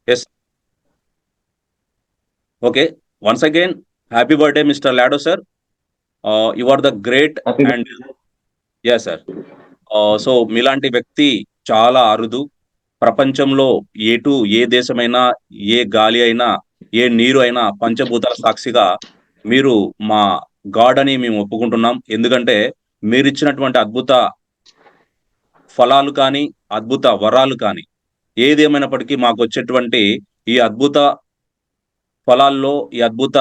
Yes. Okay. Once again, happy birthday, Mr. Lado, sir. You are the great happy and birthday sir. yes, sir. So మీలాంటి వ్యక్తి చాలా అరుదు. ప్రపంచంలో ఎటు ఏ దేశమైనా, ఏ గాలి అయినా, ఏ నీరు అయినా పంచభూతాల సాక్షిగా మీరు మా గాడ్ అని మేము ఒప్పుకుంటున్నాం. ఎందుకంటే మీరిచ్చినటువంటి అద్భుత ఫలాలు కానీ, అద్భుత వరాలు కానీ, ఏదేమైనప్పటికీ మాకొచ్చేటువంటి ఈ అద్భుత ఫలాల్లో, ఈ అద్భుత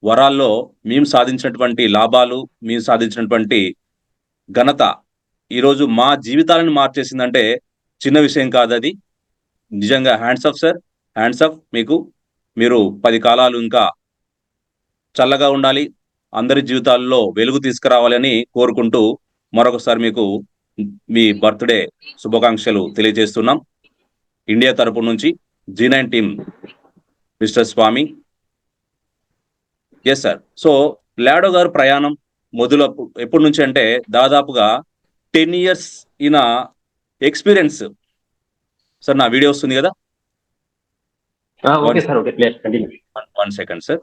వరాల్లో మేము సాధించినటువంటి లాభాలు, మేము సాధించినటువంటి ఘనత ఈరోజు మా జీవితాలను మార్చేసిందంటే చిన్న విషయం కాదది. నిజంగా hands of sir. Hands of మీకు. మీరు 10 కాలాలు ఇంకా చల్లగా ఉండాలి. అందరి జీవితాల్లో వెలుగు తీసుకురావాలని కోరుకుంటూ మరొకసారి మీకు మీ బర్త్‌డే శుభాకాంక్షలు తెలియజేస్తున్నాం. ఇండియా తరపు నుంచి జీ9 team mister Swami. Yes sir. So Lado గారు ప్రయాణం ఎప్పటి నుంచి అంటే దాదాపుగా 10 ఇయర్స్ ఇన్ ఎక్స్‌పీరియన్స్. సార్ నా వీడియో వస్తుంది కదా? Okay one sir, okay, clear, continue. One second sir.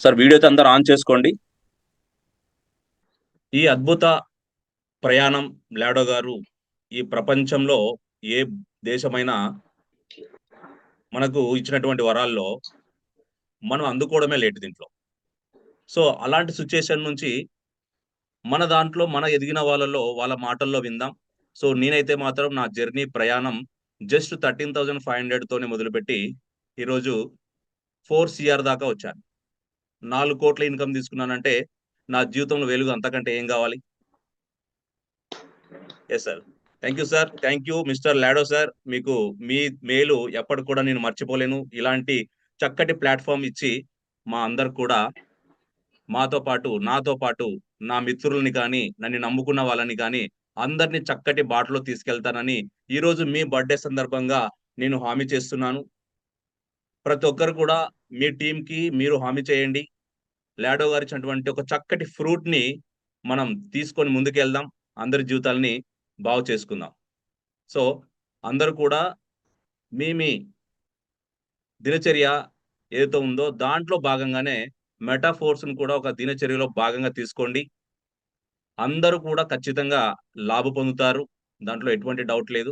Sir video అయితే అందరూ ఆన్ చేసుకోండి. ఈ అద్భుత ప్రయాణం లాడో గారు ఈ ప్రపంచంలో ఏ దేశమైనా మనకు ఇచ్చినటువంటి వరాల్లో మనం అందుకోవడమే లేట్ దీంట్లో. సో అలాంటి సిట్యుయేషన్ నుంచి మన దాంట్లో మన ఎదిగిన వాళ్ళలో వాళ్ళ మాటల్లో విందాం. సో నేనైతే మాత్రం నా జర్నీ ప్రయాణం జస్ట్ 13,500 తోనే మొదలుపెట్టి ఈరోజు 4 CR దాకా వచ్చాను. 4,00,00,000 ఇన్‌కమ్ తీసుకున్నానంటే నా జీవితంలో వెలుగు అంతకంటే ఏం గావాలి? Yes sir. Thank you sir. Thank you mister Lado sir. మీకు మీ మేలు ఎప్పటికి కూడా నేను మర్చిపోలేను. ఇలాంటి చక్కటి ప్లాట్‌ఫార్మ్ ఇచ్చి మా అందరికి కూడా మాతో పాటు, నాతో పాటు నా మిత్రులని కానీ, నన్ను నమ్ముకున్న వాళ్ళని గానీ, అందరిని చక్కటి బాటలో తీసుకెళ్తానని ఈరోజు మీ బర్త్‌డే సందర్భంగా నేను హామీ చేస్తున్నాను. ప్రతి ఒక్కరు కూడా మీ టీమ్‌కి మీరు హామీ చేయండి. లాడో గారిచ్చినటువంటి ఒక చక్కటి ఫ్రూట్‌ని మనం తీసుకొని ముందుకెళ్దాం. అందరి జీవితాల్ని బాగు చేసుకుందాం. సో, అందరూ కూడా మీ దినచర్య ఏదైతే ఉందో దాంట్లో భాగంగానే మెటాఫోర్స్‌ని కూడా ఒక దినచర్యలో భాగంగా తీసుకోండి. అందరూ కూడా ఖచ్చితంగా లాభ పొందుతారు. దాంట్లో ఎటువంటి డౌట్ లేదు.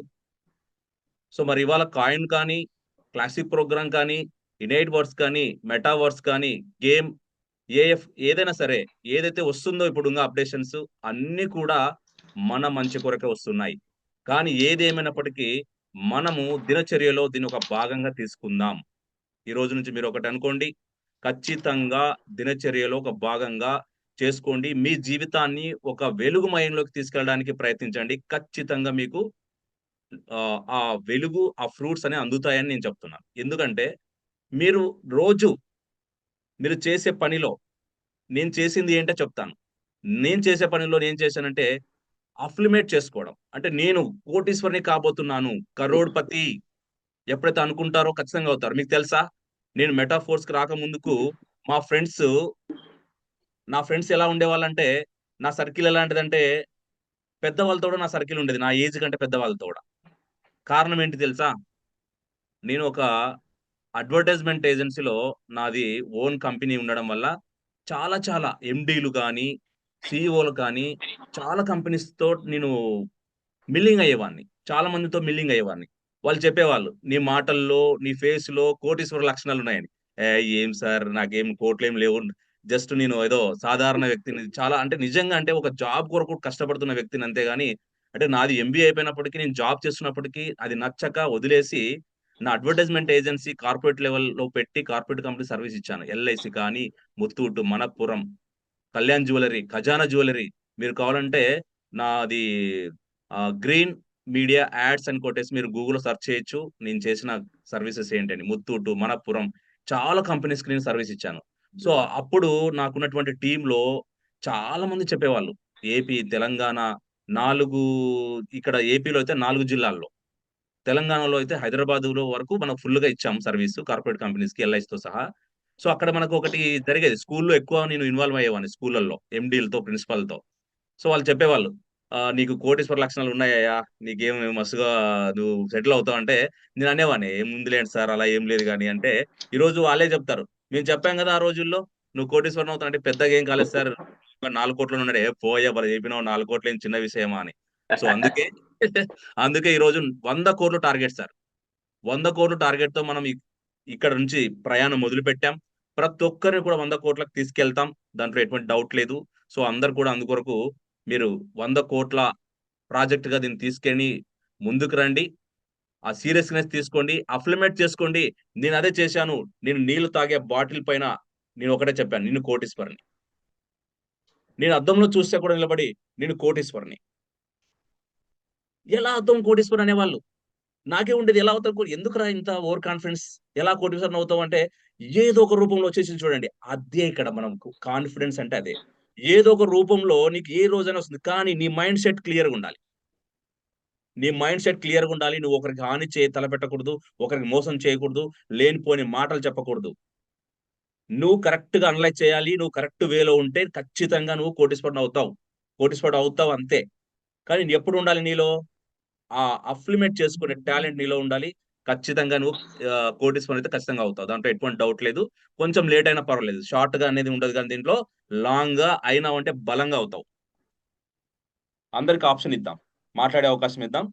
సో, మరి ఇవాళ కాయిన్ కానీ, క్లాసిక్ ప్రోగ్రామ్ కానీ, ఇనైట్ వర్డ్స్ కానీ, మెటావర్స్ కానీ, గేమ్, ఏఎఫ్ ఏదైనా సరే, ఏదైతే వస్తుందో ఇప్పుడున్న అప్‌డేషన్స్ అన్నీ కూడా మన మంచి కొరకే వస్తున్నాయి. కానీ ఏదేమైనప్పటికీ మనము దినచర్యలో దీన్ని ఒక భాగంగా తీసుకుందాం. ఈ రోజు నుంచి మీరొకటనుకోండి. ఖచ్చితంగా దినచర్యలో ఒక భాగంగా చేసుకోండి. మీ జీవితాన్ని ఒక వెలుగుమయంలోకి తీసుకెళ్ళడానికి ప్రయత్నించండి. ఖచ్చితంగా మీకు ఆ వెలుగు, ఆ ఫ్రూట్స్ అనేవి అందుతాయని నేను చెప్తున్నాను. ఎందుకంటే మీరు రోజు మీరు చేసే పనిలో నేను చేసింది ఏంటో చెప్తాను. నేను చేసే పనిలో నేను చేశానంటే అఫ్లిమేట్ చేసుకోవడం. అంటే నేను కోటీశ్వరుని కాబోతున్నాను. కరోడ్‌పతి ఎప్పుడైతే అనుకుంటారో ఖచ్చితంగా అవుతారు. మీకు తెలుసా? నేను మెటాఫోర్స్‌కి రాకముందుకు మా ఫ్రెండ్స్ నా ఫ్రెండ్స్ ఎలా ఉండేవాళ్ళంటే, నా సర్కిల్ ఎలాంటిదంటే పెద్దవాళ్ళతో కూడా నా సర్కిల్ ఉండేది. నా ఏజ్ కంటే పెద్దవాళ్ళతో కూడా. కారణం ఏంటి తెలుసా? నేను ఒక అడ్వర్టైజ్‌మెంట్ ఏజెన్సీలో నాది ఓన్ కంపెనీ ఉండడం వల్ల చాలా చాలా ఎండీలు గాని, సీఈఓలు కానీ చాలా కంపెనీస్‌తో నేను మిల్లింగ్ అయ్యేవాడిని. చాలా మందితో మిల్లింగ్ అయ్యేవాడిని. వాళ్ళు చెప్పేవాళ్ళు, "నీ మాటల్లో, నీ ఫేస్‌లో కోటీశ్వర లక్షణాలున్నాయని." ఏం సార్ నాకేం కోట్లేమి లేవు. జస్ట్ నేను ఏదో సాధారణ వ్యక్తిని. చాలా అంటే నిజంగా అంటే ఒక జాబ్ కొరకు కష్టపడుతున్న వ్యక్తిని అంతే గాని, అంటే నాది ఎంబీఏ అయిపోయినప్పటికి నేను జాబ్ చేస్తున్నప్పటికి అది నచ్చక వదిలేసి నా అడ్వర్టైజ్‌మెంట్ ఏజెన్సీ కార్పొరేట్ లెవెల్‌లో పెట్టి కార్పొరేట్ కంపెనీ సర్విస్ ఇచ్చాను. ఎల్ఐసి కానీ, ముత్తూట్, మనప్పురం, కళ్యాణ్ జ్యువెల్లరీ, ఖజానా జ్యువెల్లరీ. మీరు కావాలంటే నాది గ్రీన్ మీడియా యాడ్స్ అని కొట్టేసి మీరు గూగుల్‌లో సెర్చ్ చేయొచ్చు. నేను చేసిన సర్వీసెస్ ఏంటని. ముత్తూట్, మనప్పురం చాలా కంపెనీస్‌కి నేను సర్వీస్ ఇచ్చాను. సో, అప్పుడు నాకున్నటువంటి టీమ్‌లో చాలా మంది చెప్పేవాళ్ళు. ఏపీ, తెలంగాణ 4 ఇక్కడ ఏపీలో అయితే 4 జిల్లాల్లో. తెలంగాణలో అయితే హైదరాబాదులో వరకు మనం ఫుల్‌గా ఇచ్చాం సర్వీసు కార్పొరేట్ కంపెనీస్‌కి ఎల్ఐసితో సహా. సో, అక్కడ మనకొకటి జరిగేది. స్కూల్‌లో ఎక్కువ నేను ఇన్వాల్వ్ అయ్యేవాడిని స్కూళ్ళల్లో ఎండీలతో, ప్రిన్సిపల్‌తో. సో, వాళ్ళు చెప్పేవాళ్ళు. నీకు కోటీశ్వర లక్షణాలు ఉన్నాయా, నీకేం మస్తుగా నువ్వు సెటిల్ అవుతావు అంటే నేను అనేవాడిని, ఏముందిలేండి సార్ అలా ఏం లేదు కానీ అంటే, ఈ రోజు వాళ్ళే చెప్తారు, మేము చెప్పాం కదా ఆ రోజుల్లో నువ్వు కోటీశ్వరం అవుతావు అంటే, పెద్దగా ఏం కాలేదు సార్ 4 కోట్లు ఉన్నాడు, ఏ పోయా బల చెప్పినావు 4 కోట్లు ఏం చిన్న విషయమా అని. సో అందుకే అందుకే ఈ రోజు 100 కోట్లు టార్గెట్ సార్. 100 కోట్లు టార్గెట్ తో మనం ఇక్కడ నుంచి ప్రయాణం మొదలు పెట్టాం. ప్రతి ఒక్కరిని కూడా 100 కోట్లకు తీసుకెళ్తాం. దాంట్లో ఎటువంటి డౌట్ లేదు. సో అందరు కూడా అందుకొరకు మీరు 100 కోట్ల ప్రాజెక్ట్ గా దీన్ని తీసుకెళ్ళి ముందుకు రండి. ఆ సీరియస్‌నెస్ తీసుకోండి. అఫ్లిమేట్ చేసుకోండి. నేను అదే చేశాను. నేను నీళ్లు తాగే బాటిల్ పైన నేను ఒకటే చెప్పాను. నేను కోటీశ్వరుని. నేను అద్దంలో చూస్తే కూడా నిలబడి నేను కోటీశ్వరుని. ఎలా అద్దం కోటీశ్వరుడు అనేవాళ్ళు. నాకే ఉండేది ఎలా అవుతావు ఎందుకురా ఇంత ఓవర్ కాన్ఫిడెన్స్? ఎలా కోటీశ్వరుని అవుతావు అంటే, ఏదో ఒక రూపంలో వచ్చేసింది చూడండి. అదే ఇక్కడ మనకు కాన్ఫిడెన్స్ అంటే అదే. ఏదో ఒక రూపంలో నీకు ఏ రోజైనా వస్తుంది. కానీ నీ మైండ్ సెట్ క్లియర్‌గా ఉండాలి. నీ మైండ్ సెట్ క్లియర్‌గా ఉండాలి. నువ్వు ఒకరికి హాని తలపెట్టకూడదు. ఒకరికి మోసం చేయకూడదు. లేనిపోని మాటలు చెప్పకూడదు. నువ్వు కరెక్ట్‌గా అనలైజ్ చేయాలి. నువ్వు కరెక్ట్ వేలో ఉంటే ఖచ్చితంగా నువ్వు కోటీశ్వరుడిని అవుతావు. కోటీశ్వరుడు అవుతావు అంతే. కానీ ఎప్పుడు ఉండాలి నీలో? ఆ అఫ్లిమేట్ చేసుకునే టాలెంట్ నీలో ఉండాలి. ఖచ్చితంగా నువ్వు కోటీశ్వరుడైతే ఖచ్చితంగా అవుతావు. దాంట్లో ఎటువంటి డౌట్ లేదు. కొంచెం లేట్ అయినా పర్వాలేదు. షార్ట్‌గా అనేది ఉండదు గానీ దీంట్లో లాంగ్‌గా అయినావంటే బలంగా అవుతావు. అందరికి ఆప్షన్ ఇద్దాం. మాట్లాడే అవకాశం ఇద్దాం.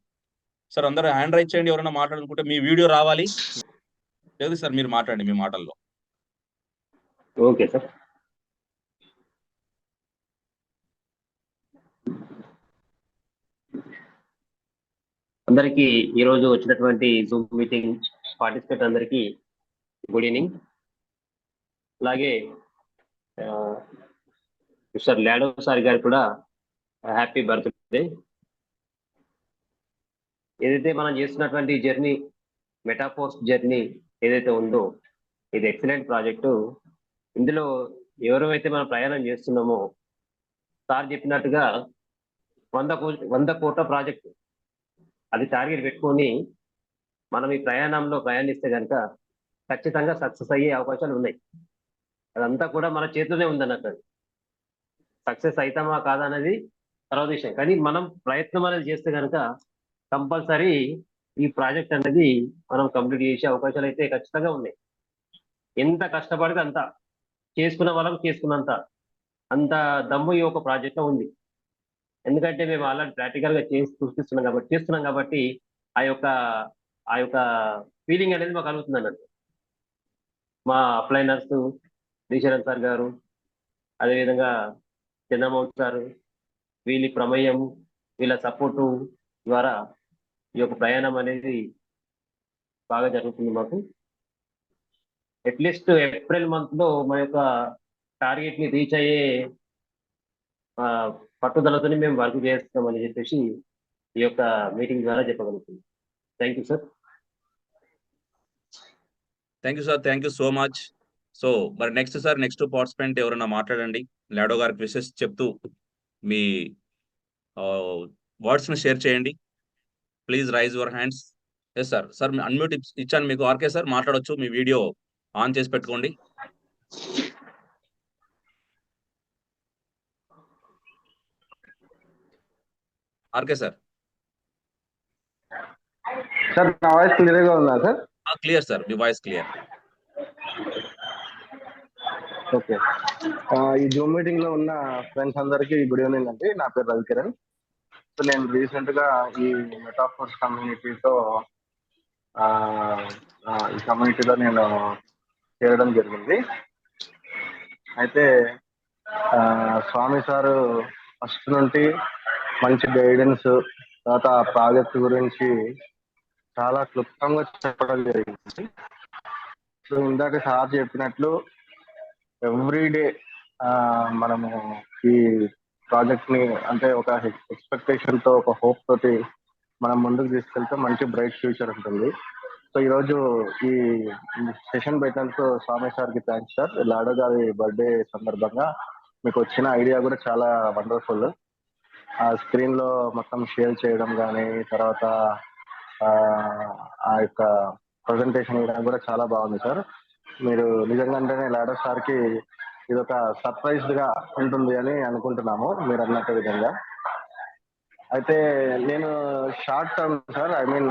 సార్ అందరూ హ్యాండ్ రైజ్ చేయండి ఎవరైనా మాట్లాడాలనుకుంటే. మీ వీడియో రావాలి. లేదు సార్ మీరు మాట్లాడండి మీ మాటల్లో. Okay sir. అందరికీ ఈరోజు వచ్చినటువంటి జూమ్ మీటింగ్ పార్టిసిపేట్ అందరికీ గుడ్ ఈవినింగ్. అలాగే మిస్టర్ లాడో సార్ గారు కూడా హ్యాపీ బర్త్డే. ఏదైతే మనం చేస్తున్నటువంటి జర్నీ, మెటాఫోర్స్ జర్నీ ఏదైతే ఉందో ఇది ఎక్సలెంట్ ప్రాజెక్టు. ఇందులో ఎవరైతే మనం ప్రయాణం చేస్తున్నామో సార్ చెప్పినట్టుగా 100 కోట్ల ప్రాజెక్టు అది టార్గెట్ పెట్టుకొని మనం ఈ ప్రయాణంలో ప్రయాణిస్తే కనుక ఖచ్చితంగా సక్సెస్ అయ్యే అవకాశాలు ఉన్నాయి. అదంతా కూడా మన చేతిలోనే ఉందన్నట్టు. సక్సెస్ అవుతామా కాదా అనేది తర్వాత విషయం. కానీ మనం ప్రయత్నం అనేది చేస్తే కనుక కంపల్సరీ ఈ ప్రాజెక్ట్ అనేది మనం కంప్లీట్ చేసే అవకాశాలు అయితే ఖచ్చితంగా ఉన్నాయి. ఎంత కష్టపడితే అంత, చేసుకున్న వాళ్ళకు చేసుకున్నంత అంత దమ్ము ఈ ఒక ప్రాజెక్ట్లో ఉంది. ఎందుకంటే మేము ఆల్రెడీ ప్రాక్టికల్ గా చేస్తున్నాం కాబట్టి ఆ యొక్క ఫీలింగ్ అనేది మాకు కలుగుతుంది అన్నట్టు. మా అప్లైనర్స్ శ్రీశరణ్ సార్ గారు, అదేవిధంగా చంద్రమౌళి సార్, వీళ్ళ ప్రమేయం, వీళ్ళ సపోర్టు ద్వారా ఈ యొక్క ప్రయాణం అనేది బాగా జరుగుతుంది మాకు. అట్లీస్ట్ ఏప్రిల్ మంత్ లో మా యొక్క టార్గెట్ ని రీచ్ అయ్యే పట్టుదలతోని మేము వర్క్ చేస్తామని చెప్పేసి ఈ యొక్క మీటింగ్ ద్వారా చెప్పగలుగుతుంది. Thank you sir. Thank you sir. Thank you so much. So మరి నెక్స్ట్ పార్టిసిపెంట్ ఎవరైనా మాట్లాడండి. లాడో గారికి విషెస్ చెప్తూ మీ వర్డ్స్ ని షేర్ చేయండి. Please raise your hands. Yes sir. Sir unmute ఇచ్చాను మీకు. ఆర్కే సార్ మాట్లాడొచ్చు. మీ వీడియో ఆన్ చేసి పెట్టుకోండి. RK sir. సార్ నా వాయిస్ క్లియర్ గా ఉందా సార్? Clear sir. మీ వాయిస్ క్లియర్. ఓకే. ఈ జూమ్ మీటింగ్ లో ఉన్న ఫ్రెండ్స్ అందరికి గుడ్ ఈవినింగ్ అండి. నా పేరు రవికిరణ్. సో నేను రీసెంట్ గా ఈ మెటాఫోర్స్ కమ్యూనిటీతో ఈ కమ్యూనిటీలో నేను చేరడం జరిగింది. అయితే స్వామి సారు ఫస్ట్ నుండి మంచి గైడెన్స్, తర్వాత ఆ ప్రాజెక్ట్ గురించి చాలా క్లుప్తంగా చెప్పడం జరిగింది. సో ఇందాక సార్ చెప్పినట్లు ఎవ్రీడే మనము ఈ ప్రాజెక్ట్ ని అంటే ఒక ఎక్స్పెక్టేషన్ తో, ఒక హోప్ తోటి మనం ముందుకు తీసుకెళ్తే మంచి బ్రైట్ ఫ్యూచర్ ఉంటుంది. సో ఈరోజు ఈ సెషన్ పెట్టినందుకు స్వామి సార్కి థ్యాంక్స్ సార్. లాడో గారి బర్త్డే సందర్భంగా మీకు వచ్చిన ఐడియా కూడా చాలా వండర్ఫుల్. ఆ స్క్రీన్ లో మొత్తం షేర్ చేయడం కానీ, తర్వాత ఆ యొక్క ప్రజెంటేషన్ ఇవ్వడం కూడా చాలా బాగుంది సార్. మీరు నిజంగానే లాడో సార్ కి ఇది ఒక సర్ప్రైజ్ గా ఉంటుంది అని అనుకుంటున్నాము మీరు అన్నట్టు విధంగా. అయితే నేను short term sir, I mean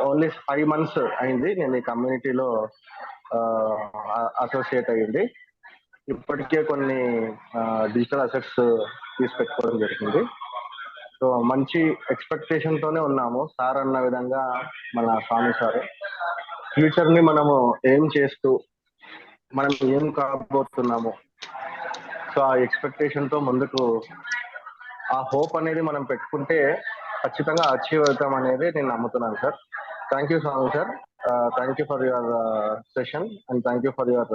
only 5 months అయింది నేను ఈ కమ్యూనిటీలో అసోసియేట్ అయ్యింది. ఇప్పటికే కొన్ని డిజిటల్ అసెట్స్ తీసి పెట్టుకోవడం జరిగింది. సో మంచి ఎక్స్పెక్టేషన్ తోనే ఉన్నాము. సార్ అన్న విధంగా మన స్వామి సార్ ఫ్యూచర్ ని మనము ఏం చేస్తూ మనం ఏం కాబోతున్నాము, సో ఆ ఎక్స్పెక్టేషన్ తో ముందుకు ఆ హోప్ అనేది మనం పెట్టుకుంటే ఖచ్చితంగా అచీవ్ అవుతాం అనేది నేను నమ్ముతున్నాను sir. Thank you Swami sir. Thank you for your session and thank you for your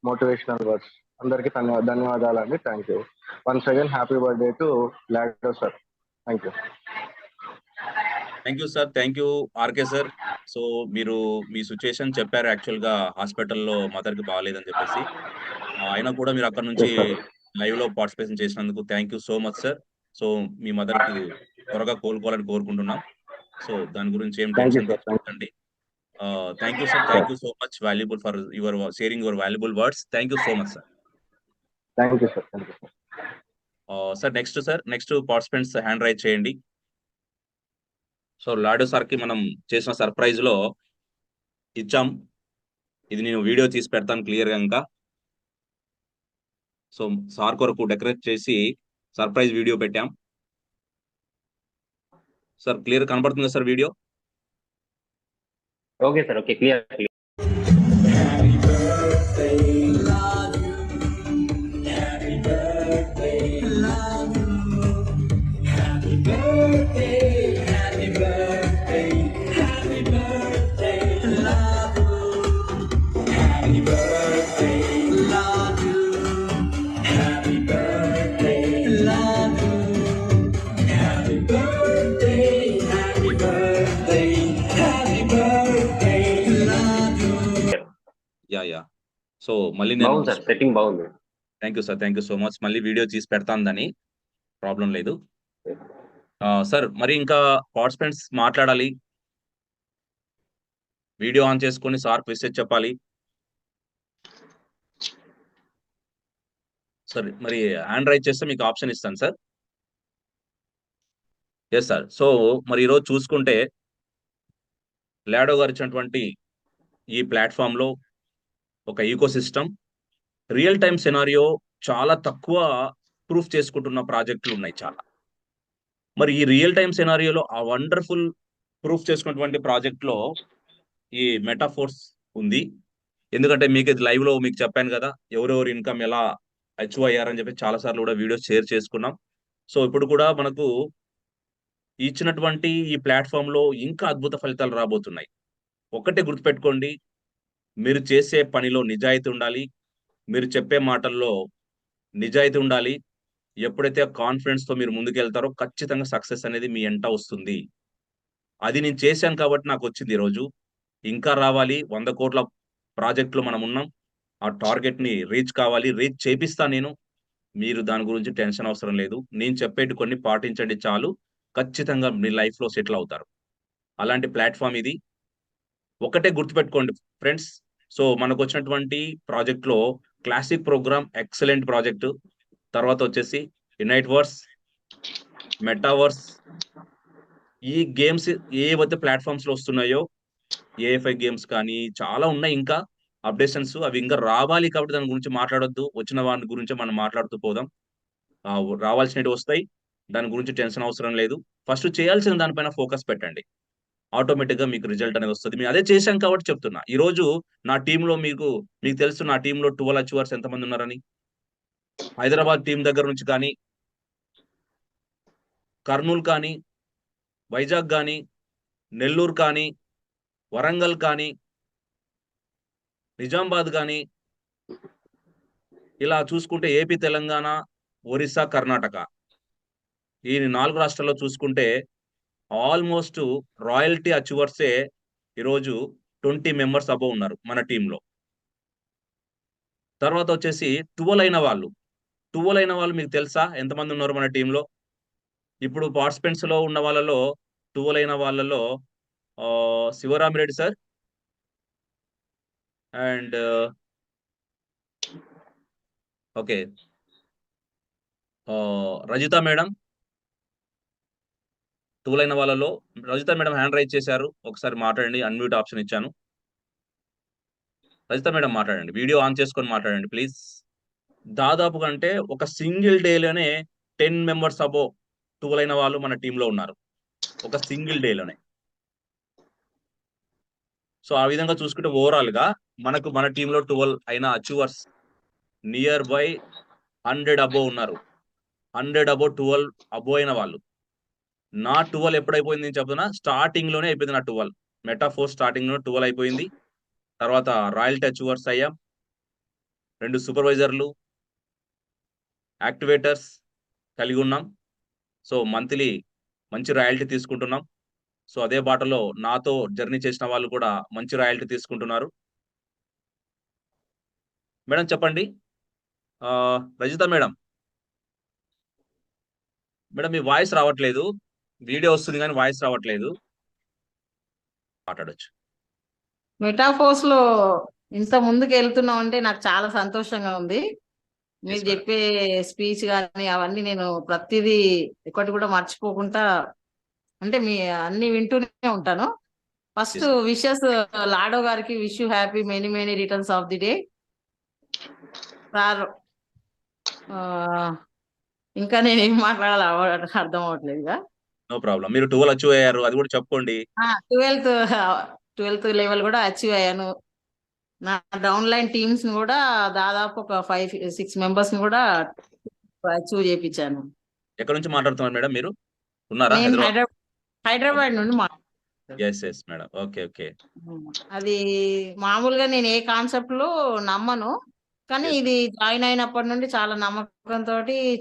motivational words. అందరికీ ధన్యవాదాలు అండి. Thank you once again. Happy birthday to Lado sir. Thank you. Thank you sir. Thank you RK sir. So మీరు మీ situation చెప్పారు, actual గా హాస్పిటల్లో mother కి బాగాలేదని చెప్పేసి. అయినా కూడా మీరు అక్కడ నుంచి లైవ్ లో పార్టిసిపేషన్ చేసినందుకు thank you so much sir. So me mother కి త్వరగా కోలుకోవాలని కోరుకుంటున్నాం. సో దాని గురించి ఏం టెన్షన్ తీసుకోకండి. Thank you sir. Thank you so much valuable for your sharing your valuable words. Thank you so much sir. Thank you sir. Thank you sir next participants hand raise చేయండి. So లాడో sir కి మనం చేసిన surprise లో ఇచ్చాం. ఇది నేను video తీసి పెడతాను క్లియర్ గా. ఇంకా సో సార్ కొరకు డెకరేట్ చేసి సర్ప్రైజ్ వీడియో పెట్టాం. సార్ క్లియర్ కనబడుతుందా sir video? Okay sir. Okay, clear. Yeah so మళ్ళీ బాగుంది సార్, సెట్టింగ్ బాగుంది. Thank you sir. Thank you so much. మళ్ళీ వీడియో తీసి పెడతాను, దాని ప్రాబ్లం లేదు. సార్ మరి ఇంకా పార్టిసిపెంట్స్ మాట్లాడాలి, వీడియో ఆన్ చేసుకొని సార్ మెసేజ్ చెప్పాలి. సార్ మరి హ్యాండ్ రైజ్ చేస్తే మీకు ఆప్షన్ ఇస్తాను సార్. Yes sir. సో మరి ఈరోజు చూసుకుంటే లాడో గారు ఇచ్చినటువంటి ఈ ప్లాట్ఫామ్ లో ఒక ecosystem, real time scenario చాలా తక్కువ ప్రూఫ్ చేసుకుంటున్న ప్రాజెక్టులు ఉన్నాయి చాలా. మరి ఈ రియల్ టైమ్ సినారియోలో ఆ వండర్ఫుల్ ప్రూఫ్ చేసుకున్నటువంటి ప్రాజెక్ట్ లో ఈ మెటాఫోర్స్ ఉంది. ఎందుకంటే మీకు ఇది లైవ్ లో మీకు చెప్పాను కదా, ఎవరెవరు ఇన్కమ్ ఎలా అచీవ్ అయ్యారని చెప్పి చాలా సార్లు కూడా వీడియోస్ షేర్ చేసుకున్నాం. సో ఇప్పుడు కూడా మనకు ఇచ్చినటువంటి ఈ ప్లాట్ఫామ్ లో ఇంకా అద్భుత ఫలితాలు రాబోతున్నాయి. ఒక్కటే గుర్తుపెట్టుకోండి, మీరు చేసే పనిలో నిజాయితీ ఉండాలి, మీరు చెప్పే మాటల్లో నిజాయితీ ఉండాలి. ఎప్పుడైతే కాన్ఫిడెన్స్ తో మీరు ముందుకెళ్తారో ఖచ్చితంగా సక్సెస్ అనేది మీ ఎంట వస్తుంది. అది నేను చేశాను కాబట్టి నాకు వచ్చింది ఈరోజు. ఇంకా రావాలి. 100 కోట్ల ప్రాజెక్టులో మనం ఉన్నాం. ఆ టార్గెట్ ని రీచ్ కావాలి, రీచ్ చేపిస్తా నేను. మీరు దాని గురించి టెన్షన్ అవసరం లేదు. నేను చెప్పేటి కొన్ని పాటించండి చాలు, ఖచ్చితంగా మీ లైఫ్ లో సెటిల్ అవుతారు. అలాంటి ప్లాట్ఫామ్ ఇది. ఒకటే గుర్తుపెట్టుకోండి ఫ్రెండ్స్. సో మనకు వచ్చినటువంటి ప్రాజెక్ట్ లో క్లాసిక్ ప్రోగ్రామ్ ఎక్సలెంట్ ప్రాజెక్ట్, తర్వాత వచ్చేసి యునైట్ వర్స్, మెటావర్స్, ఈ గేమ్స్ ఏవైతే ప్లాట్ఫామ్స్ లో వస్తున్నాయో, ఏఎఫ్ఐ గేమ్స్ కానీ చాలా ఉన్నాయి ఇంకా అప్డేషన్స్. అవి ఇంకా రావాలి కాబట్టి దాని గురించి మాట్లాడొద్దు. వచ్చిన వాటి గురించి మనం మాట్లాడుతూ పోదాం. రావాల్సినవి వస్తాయి, దాని గురించి టెన్షన్ అవసరం లేదు. ఫస్ట్ చేయాల్సిన దానిపైన ఫోకస్ పెట్టండి, ఆటోమేటిక్ గా మీకు రిజల్ట్ అనేది వస్తుంది. మేము అదే చేశాం కాబట్టి చెప్తున్నా. ఈ రోజు నా టీంలో మీకు తెలుసు, నా టీంలో 12 అచీవర్స్ ఎంతమంది ఉన్నారని. హైదరాబాద్ టీం దగ్గర నుంచి కానీ, కర్నూలు కానీ, వైజాగ్ కానీ, నెల్లూరు కానీ, వరంగల్ కానీ, నిజామాబాద్ కానీ, ఇలా చూసుకుంటే ఏపీ, తెలంగాణ, ఒరిస్సా, కర్ణాటక, ఈ 4 రాష్ట్రాల్లో చూసుకుంటే ఆల్మోస్ట్ రాయల్టీ అచీవర్సే ఈరోజు 20 మెంబర్స్ అబౌవ్ ఉన్నారు మన టీంలో. తర్వాత వచ్చేసి 12 అయిన వాళ్ళు మీకు తెలుసా ఎంతమంది ఉన్నారు మన టీంలో? ఇప్పుడు పార్టిసిపెంట్స్ లో ఉన్న వాళ్ళలో 12 అయిన వాళ్ళలో Sivaramireddy sir and okay Rajitha madam, 12 అయిన వాళ్ళలో రజిత మేడం హ్యాండ్ రైజ్ చేశారు. ఒకసారి మాట్లాడండి. అన్‌మ్యూట్ ఆప్షన్ ఇచ్చాను. రజిత మేడం మాట్లాడండి. వీడియో ఆన్ చేసుకొని మాట్లాడండి ప్లీజ్. దాదాపుగా అంటే ఒక సింగిల్ డేలోనే 10 మెంబర్స్ అబోవ్ 12 అయిన వాళ్ళు మన టీమ్‌లో ఉన్నారు. ఒక సింగిల్ డేలోనే. సో, ఆ విధంగా చూసుకుంటే ఓవరాల్‌గా మనకు మన టీమ్‌లో 12 అయిన అచీవర్స్ నియర్ బై 100 అబోవ్ ఉన్నారు. 100 అబోవ్ 12 అబోవ్ అయిన వాళ్ళు. నా 12 ఎప్పుడైపోయింది నేను చెప్తున్నా, స్టార్టింగ్‌లోనే అయిపోయింది నా 12. మెటాఫోర్ స్టార్టింగ్‌లో 12 అయిపోయింది. తర్వాత రాయల్టీ అచీవర్స్ అయ్యాం. 2 సూపర్వైజర్‌లు, యాక్టివేటర్స్ కలిగున్నాం. సో, మంత్లీ మంచి రాయల్టీ తీసుకుంటున్నాం. సో, అదే బాటలో నాతో జర్నీ చేసిన వాళ్ళు కూడా మంచి రాయల్టీ తీసుకుంటున్నారు. మేడం చెప్పండి. రజిత మేడం. మేడం మీ వాయిస్ రావట్లేదు. వీడియో వస్తుంది గానీ వాయిస్ రావట్లేదు. మాట్లాడొచ్చు. మెటాఫోర్స్ లో ఇంత ముందుకు వెళ్తున్నాం అంటే నాకు చాలా సంతోషంగా ఉంది. మీరు యెస్ మేడం. చెప్పే స్పీచ్ కానీ అవన్నీ నేను ప్రతిదీ ఒకటి కూడా మర్చిపోకుండా అంటే మీ అన్ని వింటూనే ఉంటాను. First Yes. విషెస్ లాడో గారికి wish you happy many many returns of the day sir. ఇంకా నేను ఏం మాట్లాడాలో అర్థం అవ్వట్లేదు ఇక. No problem. మీరు 12 అచీవ్ అయ్యారు. అది కూడా చెప్పుకోండి. 12th లెవెల్ కూడా అచీవ్ అయ్యాను. నా డౌన్ లైన్ టీమ్స్ ని కూడా దాదాపు ఒక 5-6 మెంబర్స్ ని కూడా అచీవ్ చేయించాను. ఎక్కడి నుంచి మాట్లాడుతున్నారు మేడం మీరు? ఉన్నారా నేను హైదరాబాద్? హైదరాబాద్ నుండి యెస్ మేడం. ఓకే. అది మామూలుగా నేను ఏ కాన్సెప్ట్ లో నమ్మను, కానీ Yes. ఇది జాయిన్ అయినప్పటి నుండి చాలా నమ్మకంతో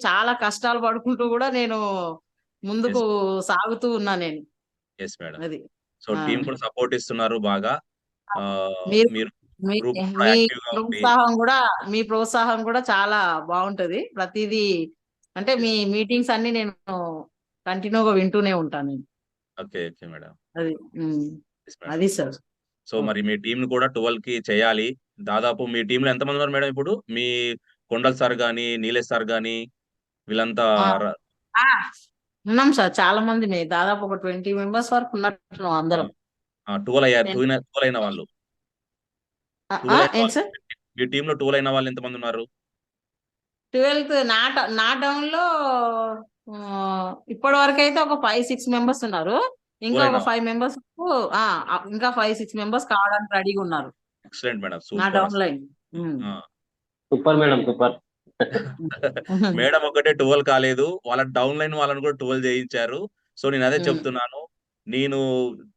చాలా కష్టాలు పడుకుంటూ కూడా నేను ముందుకు సాగుతూ ఉన్నా నేను. Yes madam. అది సో, టీమ్ కూడా సపోర్ట్ ఇస్తున్నారు బాగా. మీరు మీరు మీ గ్రూప్ కూడా మీ యాక్టివ్‌గా ఉండి ప్రోత్సాహం కూడా చాలా బాగుంటది. ప్రతిదీ అంటే మీ మీటింగ్స్ అన్ని నేను కంటిన్యూగా వింటూనే ఉంటాను. Okay madam. అది యెస్ మేడం. అది సార్. సో, మరి మీ టీమ్‌ని కూడా 12కి చేయాలి. దాదాపు మీ టీమ్‌లో ఎంతమంది ఉన్నారు మేడం ఇప్పుడు? మీ కొండల్ సార్ గాని, నీలేష్ సార్ గాని వీళ్ళంతా ర ఉన్నాం సార్, చాలా మంది దాదాపు ఒక 20 మెంబర్స్ వరకు ఉన్నట్టున్నాం అందరం. 12 అయ్యారు. 12 అయిన వాళ్ళు. 12 అయిన ఏంటి వాళ్ళు. సార్? మీ టీమ్‌లో 12 అయిన వాళ్ళు ఎంతమంది ఉన్నారు? 12th నా డౌన్ లో ఇప్పటి వరకు అయితే ఒక 5-6 మెంబర్స్ ఉన్నారు. ఇంకా 12 ఒక అయిన 5 మెంబర్స్ ఇంకా 5-6 మెంబర్స్ కావడానికి రెడీగా ఉన్నారు ఎక్సలెంట్ మేడం. నా సూపర్ డౌన్ అసలు. లైన్. ఆ! Super madam, super. మేడం ఒకటే 12 కాలేదు. వాళ్ళ డౌన్ లైన్ వాళ్ళని కూడా 12 చేయించారు. సో, నేను అదే చెప్తున్నాను. నేను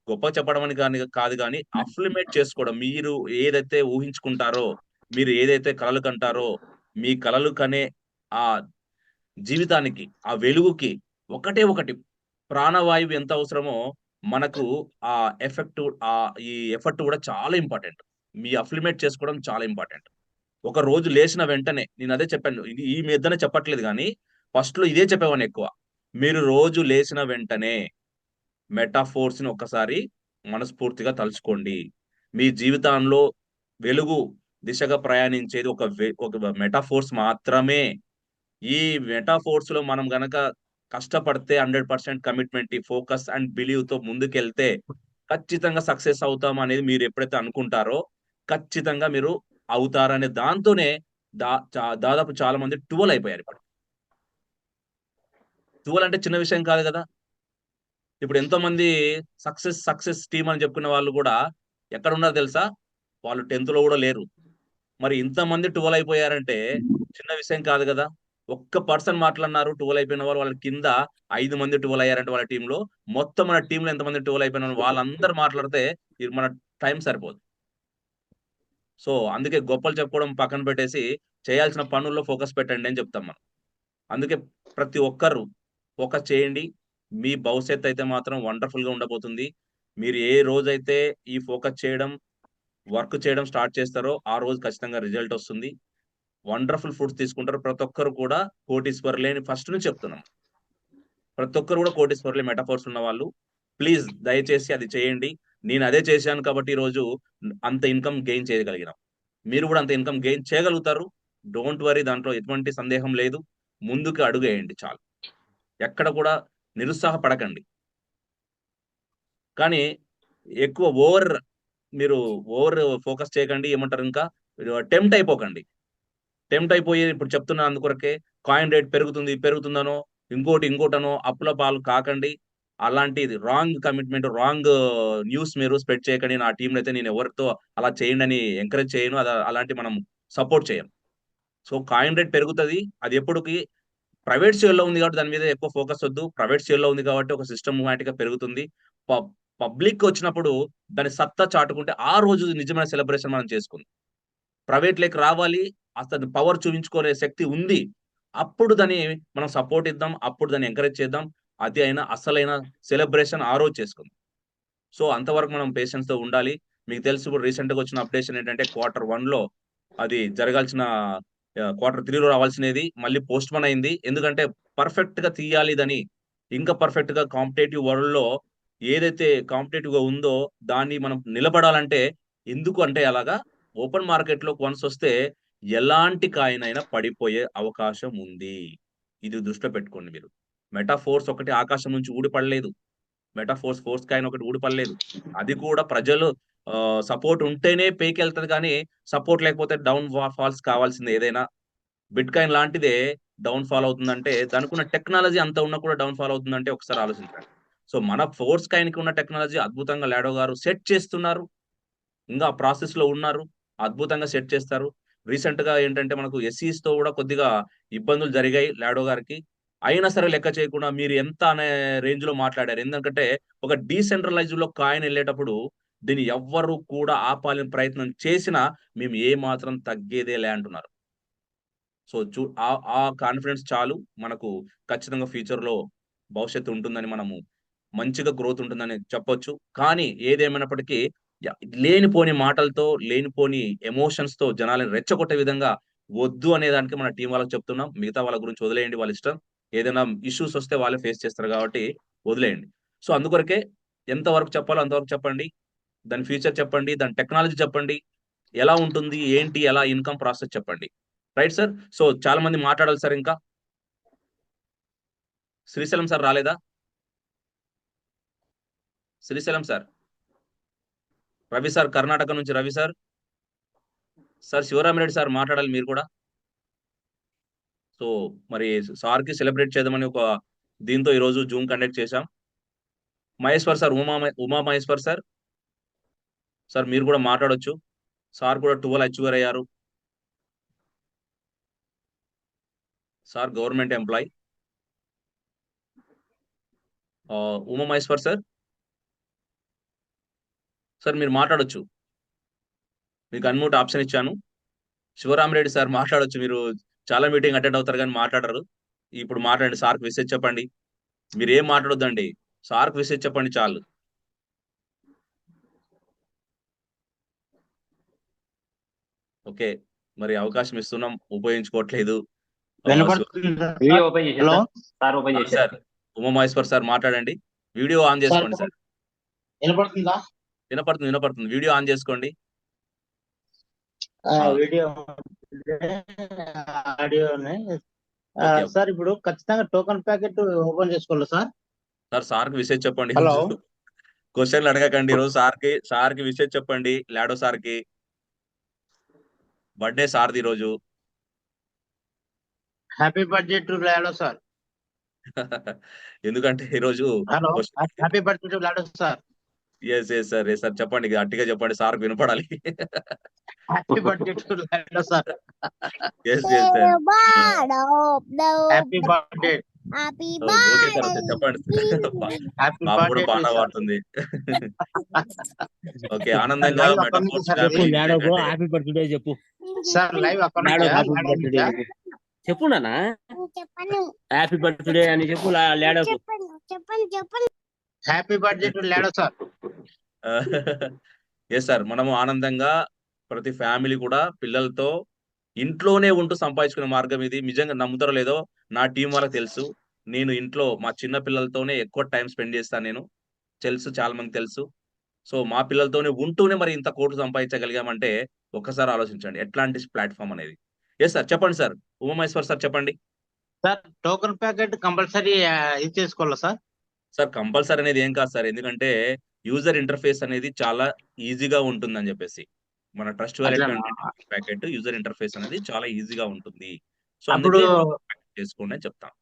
గొప్పగా చెప్పడం అని కాదు గానీ అఫ్లిమేట్ చేసుకోవడం. మీరు ఏదైతే ఊహించుకుంటారో, మీరు ఏదైతే కలలు కంటారో, మీ కలలు కనే ఆ జీవితానికి, ఆ వెలుగుకి ఒకటే ఒకటి ప్రాణవాయువు ఎంత అవసరమో మనకు ఆ ఈ ఎఫర్ట్ కూడా చాలా ఇంపార్టెంట్. మీ అఫ్లిమేట్ చేసుకోవడం చాలా ఇంపార్టెంట్. ఒక రోజు లేచిన వెంటనే నేనదే చెప్పాను. ఇది ఈ మీదనే చెప్పట్లేదు గానీ, ఫస్ట్‌లో ఇదే చెప్పేవాడిని ఎక్కువ. మీరు రోజు లేసిన వెంటనే మెటాఫోర్స్‌ని ఒక్కసారి మనస్ఫూర్తిగా తలుచుకోండి. మీ జీవితంలో వెలుగు దిశగా ప్రయాణించేది ఒక మెటాఫోర్స్ మాత్రమే. ఈ మెటాఫోర్స్‌లో మనం గనక కష్టపడితే 100% కమిట్మెంట్, ఫోకస్ అండ్ బిలీవ్‌తో ముందుకెళ్తే ఖచ్చితంగా సక్సెస్ అవుతాం అనేది మీరు ఎప్పుడైతే అనుకుంటారో, ఖచ్చితంగా మీరు అవుతారనే దాంతోనే దాదాపు చాలా మంది 12 అయిపోయారు ఇప్పుడు. 12 అంటే చిన్న విషయం కాదు గదా! ఇప్పుడు ఎంతోమంది సక్సెస్ టీమ్ అని చెప్పుకునే వాళ్ళు గూడా ఎక్కడున్నారో తెలుసా? వాళ్ళు 10థ్‌లో గూడా లేరు. మరి ఇంతమంది 12 అయిపోయారంటే చిన్న విషయం కాదు గదా! ఒక్క పర్సన్ మాట్లాడినారు 12 అయిపోయిన వాళ్ళు. వాళ్ళ కింద 5 మంది 12 అయ్యారంటే వాళ్ళ టీమ్‌లో. మొత్తం మన టీమ్‌లో ఎంతమంది 12 అయిపోయిన వాళ్ళందరూ మాట్లాడితే ఇది మన టైం సరిపోదు. సో, అందుకే గొప్పలు చెప్పుకోవడం పక్కన పెట్టేసి చేయాల్సిన పనుల్లో ఫోకస్ పెట్టండి అని చెప్తాం మనం. అందుకే ప్రతి ఒక్కరు ఫోకస్ చేయండి. మీ భవిష్యత్తు అయితే మాత్రం వండర్‌ఫుల్‌గా ఉండబోతుంది. మీరు ఏ రోజైతే ఈ ఫోకస్ చేయడం, వర్క్ చేయడం స్టార్ట్ చేస్తారో ఆ రోజు ఖచ్చితంగా రిజల్ట్ వస్తుంది. వండర్‌ఫుల్ ఫుడ్స్ తీసుకుంటారు. ప్రతి ఒక్కరు కూడా కోటీశ్వరులే అని ఫస్ట్ నుంచి చెప్తున్నాం. ప్రతి ఒక్కరు కూడా కోటీశ్వరులే మెటాఫోర్స్ ఉన్నవాళ్ళు. ప్లీజ్ దయచేసి అది చేయండి. నేను అదే చేశాను కాబట్టి ఈరోజు అంత ఇన్‌కమ్ గెయిన్ చేయగలిగినాం. మీరు కూడా అంత ఇన్‌కమ్ గెయిన్ చేయగలుగుతారు. డోంట్ వర్రీ, దాంట్లో ఎటువంటి సందేహం లేదు. ముందుకు అడుగేయండి చాలు. ఎక్కడ కూడా నిరుత్సాహపడకండి. కానీ ఎక్కువ మీరు ఓవర్ ఫోకస్ చేయకండి. ఏమంటారు ఇంకా టెంప్ట్ అయిపోకండి. టెంప్ట్ అయిపోయి ఇప్పుడు చెప్తున్నా అందుకొరకే కాయిన్ రేట్ పెరుగుతుందనో, ఇంకోటనో అప్పుల పాలు కాకండి. అలాంటిది రాంగ్ కమిట్మెంట్, రాంగ్ న్యూస్ మీరు స్ప్రెడ్ చేయకండి. నా టీమ్‌నైతే నేను ఎవరితో అలా చేయండని ఎంకరేజ్ చేయను. అలాంటి మనం సపోర్ట్ చేయం. సో, కాయిన్ రేట్ పెరుగుతది. అది ఎప్పటికి ప్రైవేట్ షేర్‌లో ఉంది కాబట్టి దాని మీద ఎక్కువ ఫోకస్ వద్దు. ప్రైవేట్ షేర్‌లో ఉంది కాబట్టి ఒక సిస్టమాటిక్‌గా పెరుగుతుంది. పబ్ పబ్లిక్‌కొచ్చినప్పుడు దాని సత్తా చాటుకుంటే ఆ రోజు నిజమైన సెలబ్రేషన్ మనం చేసుకుందాం. ప్రైవేట్‌లోకి రావాలి. అతని పవర్ చూపించుకునే శక్తి ఉంది. అప్పుడు మనం సపోర్ట్ ఇద్దాం. అప్పుడు దాన్ని ఎంకరేజ్ చేద్దాం. అది అయినా అసలైన సెలబ్రేషన్ ఆ రోజు చేసుకుందాం. సో, అంతవరకు మనం పేషెన్స్‌తో ఉండాలి. మీకు తెలుసు ఇప్పుడు రీసెంట్‌గా వచ్చిన అప్డేషన్ ఏంటంటే క్వార్టర్ 1లో అది జరగాల్సిన క్వార్టర్ 3లో రావాల్సినది మళ్ళీ పోస్ట్‌పోన్ అయింది. ఎందుకంటే పర్ఫెక్ట్‌గా తీయాలి ఇదని. ఇంకా పర్ఫెక్ట్‌గా కాంపిటీటివ్ వరల్డ్‌లో ఏదైతే కాంపిటీటివ్‌గా ఉందో దాన్ని మనం నిలబడాలంటే ఎందుకు అంటే అలాగా ఓపెన్ మార్కెట్‌లోకి వన్స్ వస్తే ఎలాంటి కాయిన్ అయినా పడిపోయే అవకాశం ఉంది. ఇది దృష్టిలో పెట్టుకోండి మీరు. మెటాఫోర్స్ ఒకటి ఆకాశం నుంచి ఊడిపడలేదు. ఫోర్స్ కాయిన్ ఒకటి ఊడిపడలేదు. అది కూడా ప్రజలు సపోర్ట్ ఉంటేనే పైకెళ్తది గానీ, సపోర్ట్ లేకపోతే ఫాల్స్ కావాల్సిందే ఏదైనా. బిట్ కాయిన్ లాంటిదే డౌన్ ఫాల్ అవుతుందంటే, దానికున్న టెక్నాలజీ అంత ఉన్నా కూడా డౌన్ ఫాల్ అవుతుందంటే ఒకసారి ఆలోచించండి. సో, మన ఫోర్స్ కాయిన్‌కి ఉన్న టెక్నాలజీ అద్భుతంగా లాడో గారు సెట్ చేస్తున్నారు. ఇంగా ప్రాసెస్‌లో ఉన్నారు. అద్భుతంగా సెట్ చేస్తారు. రీసెంట్‌గా ఏంటంటే మనకు ఎస్‌ఈస్‌తో గూడా కొద్దిగా ఇబ్బందులు జరిగాయి లాడో గారికి. అయినా సరే లెక్క చేయకుండా మీరు ఎంత అనే రేంజ్‌లో మాట్లాడారు. ఎందుకంటే ఒక డీసెంట్రలైజ్డ్‌లో కాయిన్ ఎళ్ళేటప్పుడు దీన్ని ఎవ్వరు కూడా ఆపాలని ప్రయత్నం చేసినా మేము ఏ మాత్రం తగ్గేదేలే అంటున్నారు. సో, ఆ కాన్ఫిడెన్స్ చాలు మనకు ఖచ్చితంగా ఫ్యూచర్‌లో భవిష్యత్తు ఉంటుందని మనము మంచిగా గ్రోత్ ఉంటుందని చెప్పొచ్చు. కానీ ఏదేమైనప్పటికీ య లేనిపోని మాటలతో, లేనిపోని ఎమోషన్స్‌తో జనాలని రెచ్చగొట్టే విధంగా వద్దు అనే దానికి మన టీమ్ వాళ్ళకి చెప్తున్నాం. మిగతా వాళ్ళ గురించి వదిలేయండి వాళ్ళ ఇష్టం. ఏదైనా ఇష్యూస్ వస్తే వాళ్ళే ఫేస్ చేస్తారు కాబట్టి వదిలేయండి. సో, అందుకొరకే ఎంత వరకు చెప్పాలో అంతవరకు చెప్పండి. దాని ఫ్యూచర్ చెప్పండి. దాని టెక్నాలజీ చెప్పండి. ఎలా ఉంటుంది? ఏంటి? ఎలా ఇన్‌కమ్ ప్రాసెస్ చెప్పండి. Right sir. సో, చాలా మంది మాట్లాడాలి సార్ ఇంకా. శ్రీశైలం సార్ రాలేదా? శ్రీశైలం సార్. రవి సార్ కర్ణాటక నుంచి Ravi sir. Sir Sivaramireddy sir మాట్లాడాలి మీరు కూడా. సో, మరి సార్‌కి సెలబ్రేట్ చేద్దామని ఒక దీంతో ఈరోజు జూమ్ కండక్ట్ చేశాం. Maheshwar sir Uma Maheshwar sir. Sir మీరు కూడా మాట్లాడొచ్చు. సార్ కూడా 12 అచీవర్ అయ్యారు. Sir government employee. Uma Maheshwar sir. Sir మీరు మాట్లాడొచ్చు. మీకు అన్‌మ్యూట్ ఆప్షన్ ఇచ్చాను. శివరామిరెడ్డి సార్ మాట్లాడొచ్చు. మీరు చాలా మీటింగ్ అటెండ్ అవుతారు గానీ మాట్లాడరు. ఇప్పుడు మాట్లాడండి. సార్‌కి విషెస్ చెప్పండి. మీరేం మాట్లాడొద్దండి. సార్‌కి విషెస్ చెప్పండి చాలు. ఓకే. మరి అవకాశం ఇస్తున్నాం. ఉపయోగించుకోవట్లేదు. శివ వినపడుతుందా వీడియో సార్? ఓపెన్ చేశారు హలో సార్. సార్ ఓపెన్ చేశారు. సార్ ఉమామహేశ్వర్ సార్ మాట్లాడండి. వీడియో ఆన్ సార్ చేసుకోండి సార్. వినపడుతుందా? వినపడుతుంది. వీడియో ఆన్ చేసుకోండి. ఆ! Video ఆడియోనే okay. సార్ ఇప్పుడు ఖచ్చితంగా టోకెన్ ప్యాకెట్ ఓపెన్ చేసుకోవాలా సార్? సార్‌కి విషెస్ చెప్పండి హలో ఈరోజు. క్వెషన్‌లు అడగకండి ఈరోజు సార్‌కి విషెస్ చెప్పండి. లాడో సార్‌కి. బర్త్‌డే సార్‌ది ఈరోజు. Happy birthday to Lado sir. ఎందుకంటే ఈరోజు hello question happy birthday to Lado sir. Yes sir. చెప్పండి. గట్టిగా చెప్పండి. సార్‌కి వినపడాలి. Happy birthday to Lado sir. Yes sir. Happy birthday. Okay sir. చెప్పండి. హ్యాపీ పాప కూడా బర్త్డే టు పాట సార్. పాడుతుంది. ఓకే. ఆనందంగా లైవ్ అక్కడ నుంచి మెటాఫోర్స్ సార్ చెప్పు ఫ్యామిలీ లాడోకు ఏంటంటే హ్యాపీ బర్త్డే చెప్పు. సార్ లైవ్ అక్కడ లాడో నుంచా? హ్యాపీ లాడో బర్త్డే నుంచా? చెప్పు. చెప్పు నాన్న హ్యాపీ బర్త్డే అని చెప్పు లాడోకు. Happy birthday to Lado sir. Yes sir. మనము ఆనందంగా ప్రతి ఫ్యామిలీ కూడా పిల్లలతో ఇంట్లోనే ఉంటూ సంపాదించుకునే మార్గం ఇది. నిజంగా నమ్ముతారో లేదో నా టీమ్ వాళ్ళకి తెలుసు. నేను ఇంట్లో మా చిన్న పిల్లలతోనే ఎక్కువ టైమ్ స్పెండ్ చేస్తాను నేను. చాలా మందికి తెలుసు. సో, మా పిల్లలతోనే ఉంటూనే మరి ఇంత కోట్లు సంపాదించగలిగామంటే ఒక్కసారి ఆలోచించండి. ఎట్లాంటి ప్లాట్‌ఫార్మ్ అనేది. Yes sir. చెప్పండి సార్. ఉమామహేశ్వర్ సార్ చెప్పండి. సార్ టోకెన్ ప్యాకెట్ కంపల్సరీ ఇది చేసుకోవాలా సార్? సార్ కంపల్సరీ అనేది ఏం కాదు సార్. ఎందుకంటే యూజర్ ఇంటర్ఫేస్ అనేది చాలా ఈజీగా ఉంటుందని చెప్పేసి. మన ట్రస్ట్ వాలెట్ అట్లనా? ప్యాకెట్ యూజర్ ఇంటర్ఫేస్ అనేది చాలా ఈజీగా ఉంటుంది. సో అప్పుడు అందుకే టోకెన్ ప్యాకెట్ చేసుకోండి అని చెప్తాం.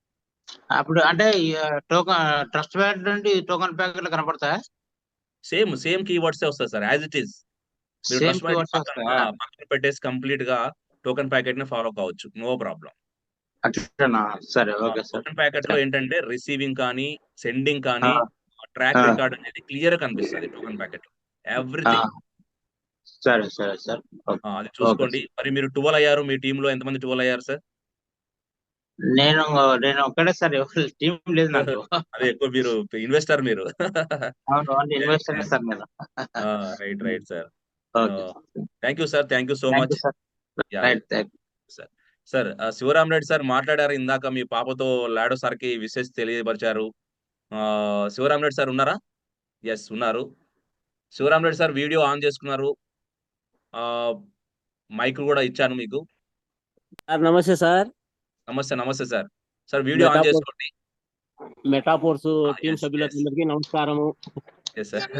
అప్పుడు అంటే టోకన్ ట్రస్ట్ వ్యాలెట్ నుండి టోకన్ ప్యాకెట్లు కనపడతాయా? సేమ్ కీవర్డ్సే వస్తాయి సార్ యాజ్ ఇట్ ఈస్. మీరు సేమ్ ట్రస్ట్ వాలెట్ కీవర్డ్స్ వస్తాయా? పక్కన పెట్టేసి కంప్లీట్ గా టోకెన్ ప్యాకెట్ ని ఫాలో కావచ్చు. No problem. అట్లనా? సరే, ఓకే సార్. టోకెన్ ప్యాకెట్ లో ఏంటంటే రిసీవింగ్ కానీ, సెండింగ్ కానీ, ట్రాక్ ఆ. రికార్డ్ అనేది క్లియర్ గా కనిపిస్తుంది టోకెన్ ప్యాకెట్ లో. ఎవ్రీథింగ్. సరే సరే సార్. అది చూసుకోండి. మరి మీరు 12 అయ్యారు. మీ టీమ్ లో ఎంతమంది 12 అయ్యారు సార్? నేను నేను ఒక్కడే సార్, ఎవరు టీం లేదు నాకు. అదే ఎక్కువ మీరు ఇన్వెస్టర్ మీరు. అవును, ఓన్లీ ఇన్వెస్టర్ సార్ నేను. Right sir. Okay thank you sir. Thank you so thank much. You sir. Right, thank sir sir Shivaram Reddy sir మాట్లాడారు ఇందాక మీ పాపతో లాడో సార్ కి విషెస్ తెలియపరిచారు. శివరామ్ రెడ్డి సార్ ఉన్నారా? ఎస్ ఉన్నారు. Shivaram Reddy sir video on చేసుకున్నారు. మైక్ కూడా ఇచ్చాను మీకు. సార్ నమస్తే సార్. నమస్తే సార్. సార్ వీడియో ఆన్ చేసుకోండి. మెటాఫోర్స్ టీం yes, సభ్యులందరికీ నమస్కారము. Yes sir.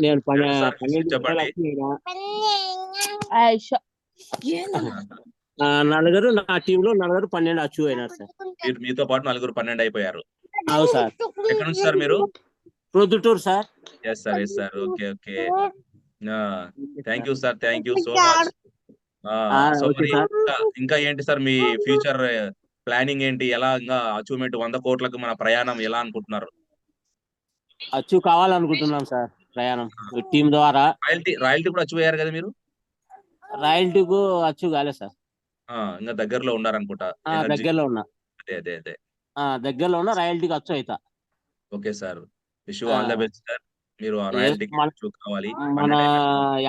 నేను సార్, 12 చెప్పండి. నలుగురు నా టీంలో 12 అచీవ్ అయినారు సార్. మీతో పాటు 12 అయిపోయారు. అవును సార్. ఎక్కడ నుంచి సార్ మీరు? Proddatur sir. Yes sir. Okay. Thank you sir. Thank you so much. So okay మరి సార్. ఇంకా ఏంటి సార్ మీ ఫ్యూచర్ ప్లానింగ్ ఏంటి? ఎలా ఇంకా అచీవ్మెంట్ 100 కోట్లకు మన ప్రయాణం ఎలా అనుకుంటున్నారు? అచీవ్ కావాలనుకుంటున్నాం సార్ ప్రయాణం టీం ద్వారా. రాయల్టీ కూడా అచీవ్ అయ్యారు కదా మీరు? రాయల్టీకు అచీవ్ కాలేదు సార్. ఇంకా దగ్గరలో ఉన్నారనుకుంటా. దగ్గరలో ఉన్నా. అదే దగ్గరలో ఉన్న రాయల్టీకి అచీవ్ అవుతా. Okay sir. Wish you all the best sir. మీరు రాయల్టీకి అచీవ్ కావాలి. మన